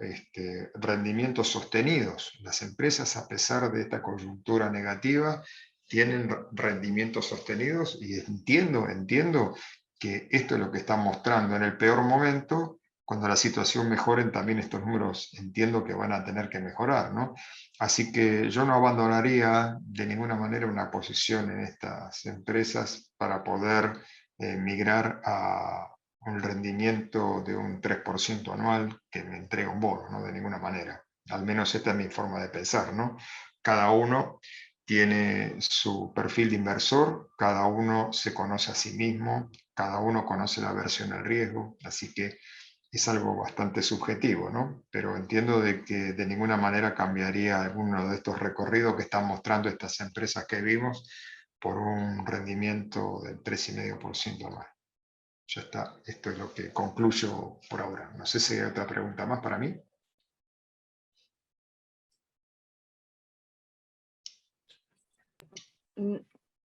rendimientos sostenidos. Las empresas, a pesar de esta coyuntura negativa, tienen rendimientos sostenidos y entiendo que esto es lo que están mostrando en el peor momento, cuando la situación mejore, también estos números entiendo que van a tener que mejorar, ¿no? Así que yo no abandonaría de ninguna manera una posición en estas empresas para poder migrar a un rendimiento de un 3% anual que me entrega un bono, ¿no? De ninguna manera. Al menos esta es mi forma de pensar, ¿no? Cada uno tiene su perfil de inversor, cada uno se conoce a sí mismo, cada uno conoce la aversión al riesgo, así que es algo bastante subjetivo, ¿no? Pero entiendo de que de ninguna manera cambiaría alguno de estos recorridos que están mostrando estas empresas que vimos por un rendimiento del 3,5% más. Ya está, esto es lo que concluyo por ahora. No sé si hay otra pregunta más para mí.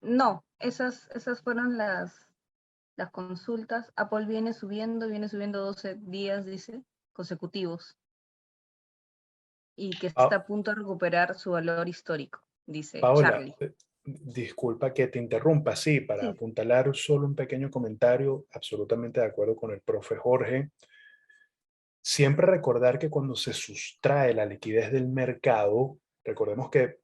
No, esas fueron las consultas. Apple viene subiendo 12 días, dice, consecutivos. Y que está a punto de recuperar su valor histórico, dice Paola, Charlie. disculpa que te interrumpa, sí, para Sí. apuntalar solo un pequeño comentario, absolutamente de acuerdo con el profe Jorge. Siempre recordar que cuando se sustrae la liquidez del mercado, recordemos que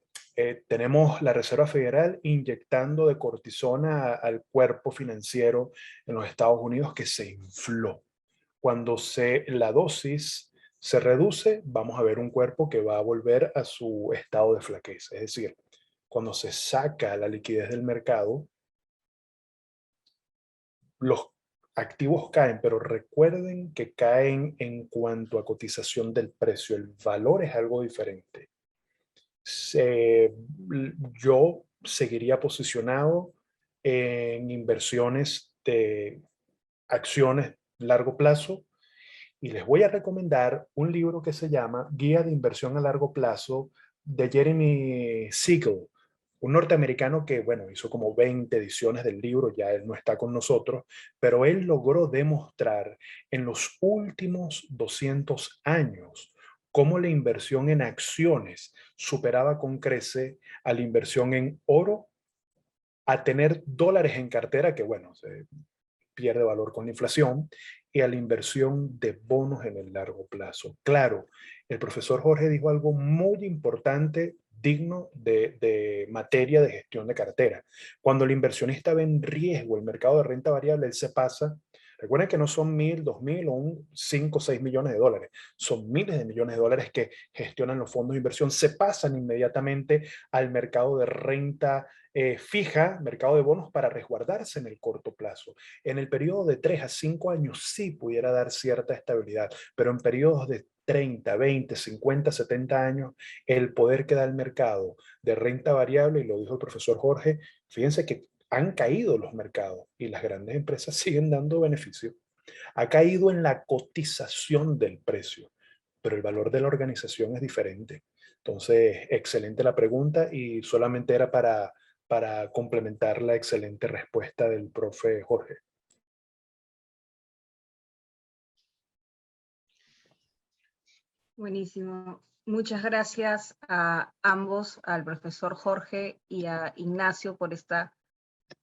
tenemos la Reserva Federal inyectando de cortisona al cuerpo financiero en los Estados Unidos que se infló. Cuando la dosis se reduce, vamos a ver un cuerpo que va a volver a su estado de flaqueza. Es decir, cuando se saca la liquidez del mercado, los activos caen, pero recuerden que caen en cuanto a cotización del precio. El valor es algo diferente. Yo seguiría posicionado en inversiones de acciones largo plazo y les voy a recomendar un libro que se llama Guía de Inversión a Largo Plazo de Jeremy Siegel, un norteamericano que, bueno, hizo como 20 ediciones del libro, ya él no está con nosotros, pero él logró demostrar en los últimos 200 años cómo la inversión en acciones superaba con crece a la inversión en oro, a tener dólares en cartera, que bueno, se pierde valor con la inflación, y a la inversión de bonos en el largo plazo. Claro, el profesor Jorge dijo algo muy importante, digno de materia de gestión de cartera. Cuando el inversionista ve en riesgo el mercado de renta variable, él se pasa. Recuerden que no son 1.000, 2.000 o 5 o 6 millones de dólares. Son miles de millones de dólares que gestionan los fondos de inversión. Se pasan inmediatamente al mercado de renta fija, mercado de bonos, para resguardarse en el corto plazo. En el periodo de 3 a 5 años sí pudiera dar cierta estabilidad, pero en periodos de 30, 20, 50, 70 años, el poder que da el mercado de renta variable, y lo dijo el profesor Jorge, fíjense que han caído los mercados y las grandes empresas siguen dando beneficios. Ha caído en la cotización del precio, pero el valor de la organización es diferente. Entonces, excelente la pregunta y solamente era para complementar la excelente respuesta del profe Jorge. Buenísimo. Muchas gracias a ambos, al profesor Jorge y a Ignacio, por esta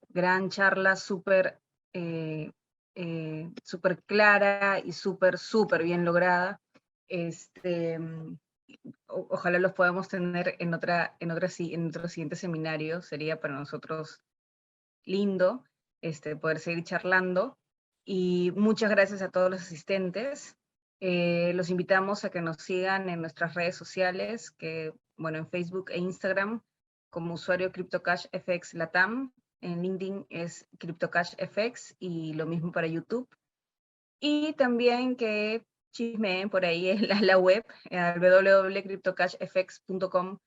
gran charla súper súper clara y súper bien lograda. Ojalá los podamos tener en otro siguiente seminario. Sería para nosotros lindo poder seguir charlando. Y muchas gracias a todos los asistentes. Los invitamos a que nos sigan en nuestras redes sociales, que, bueno, en Facebook e Instagram, como usuario CryptoCashFX Latam. En LinkedIn es CryptoCashFX y lo mismo para YouTube. Y también que chismeen por ahí en la web, www.cryptocashfx.com,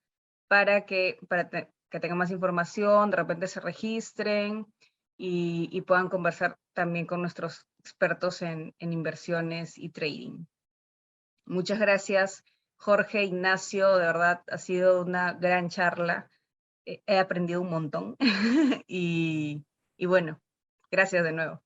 para que tengan más información, de repente se registren y puedan conversar también con nuestros expertos en inversiones y trading. Muchas gracias, Jorge, Ignacio, de verdad ha sido una gran charla. He aprendido un montón y bueno, gracias de nuevo.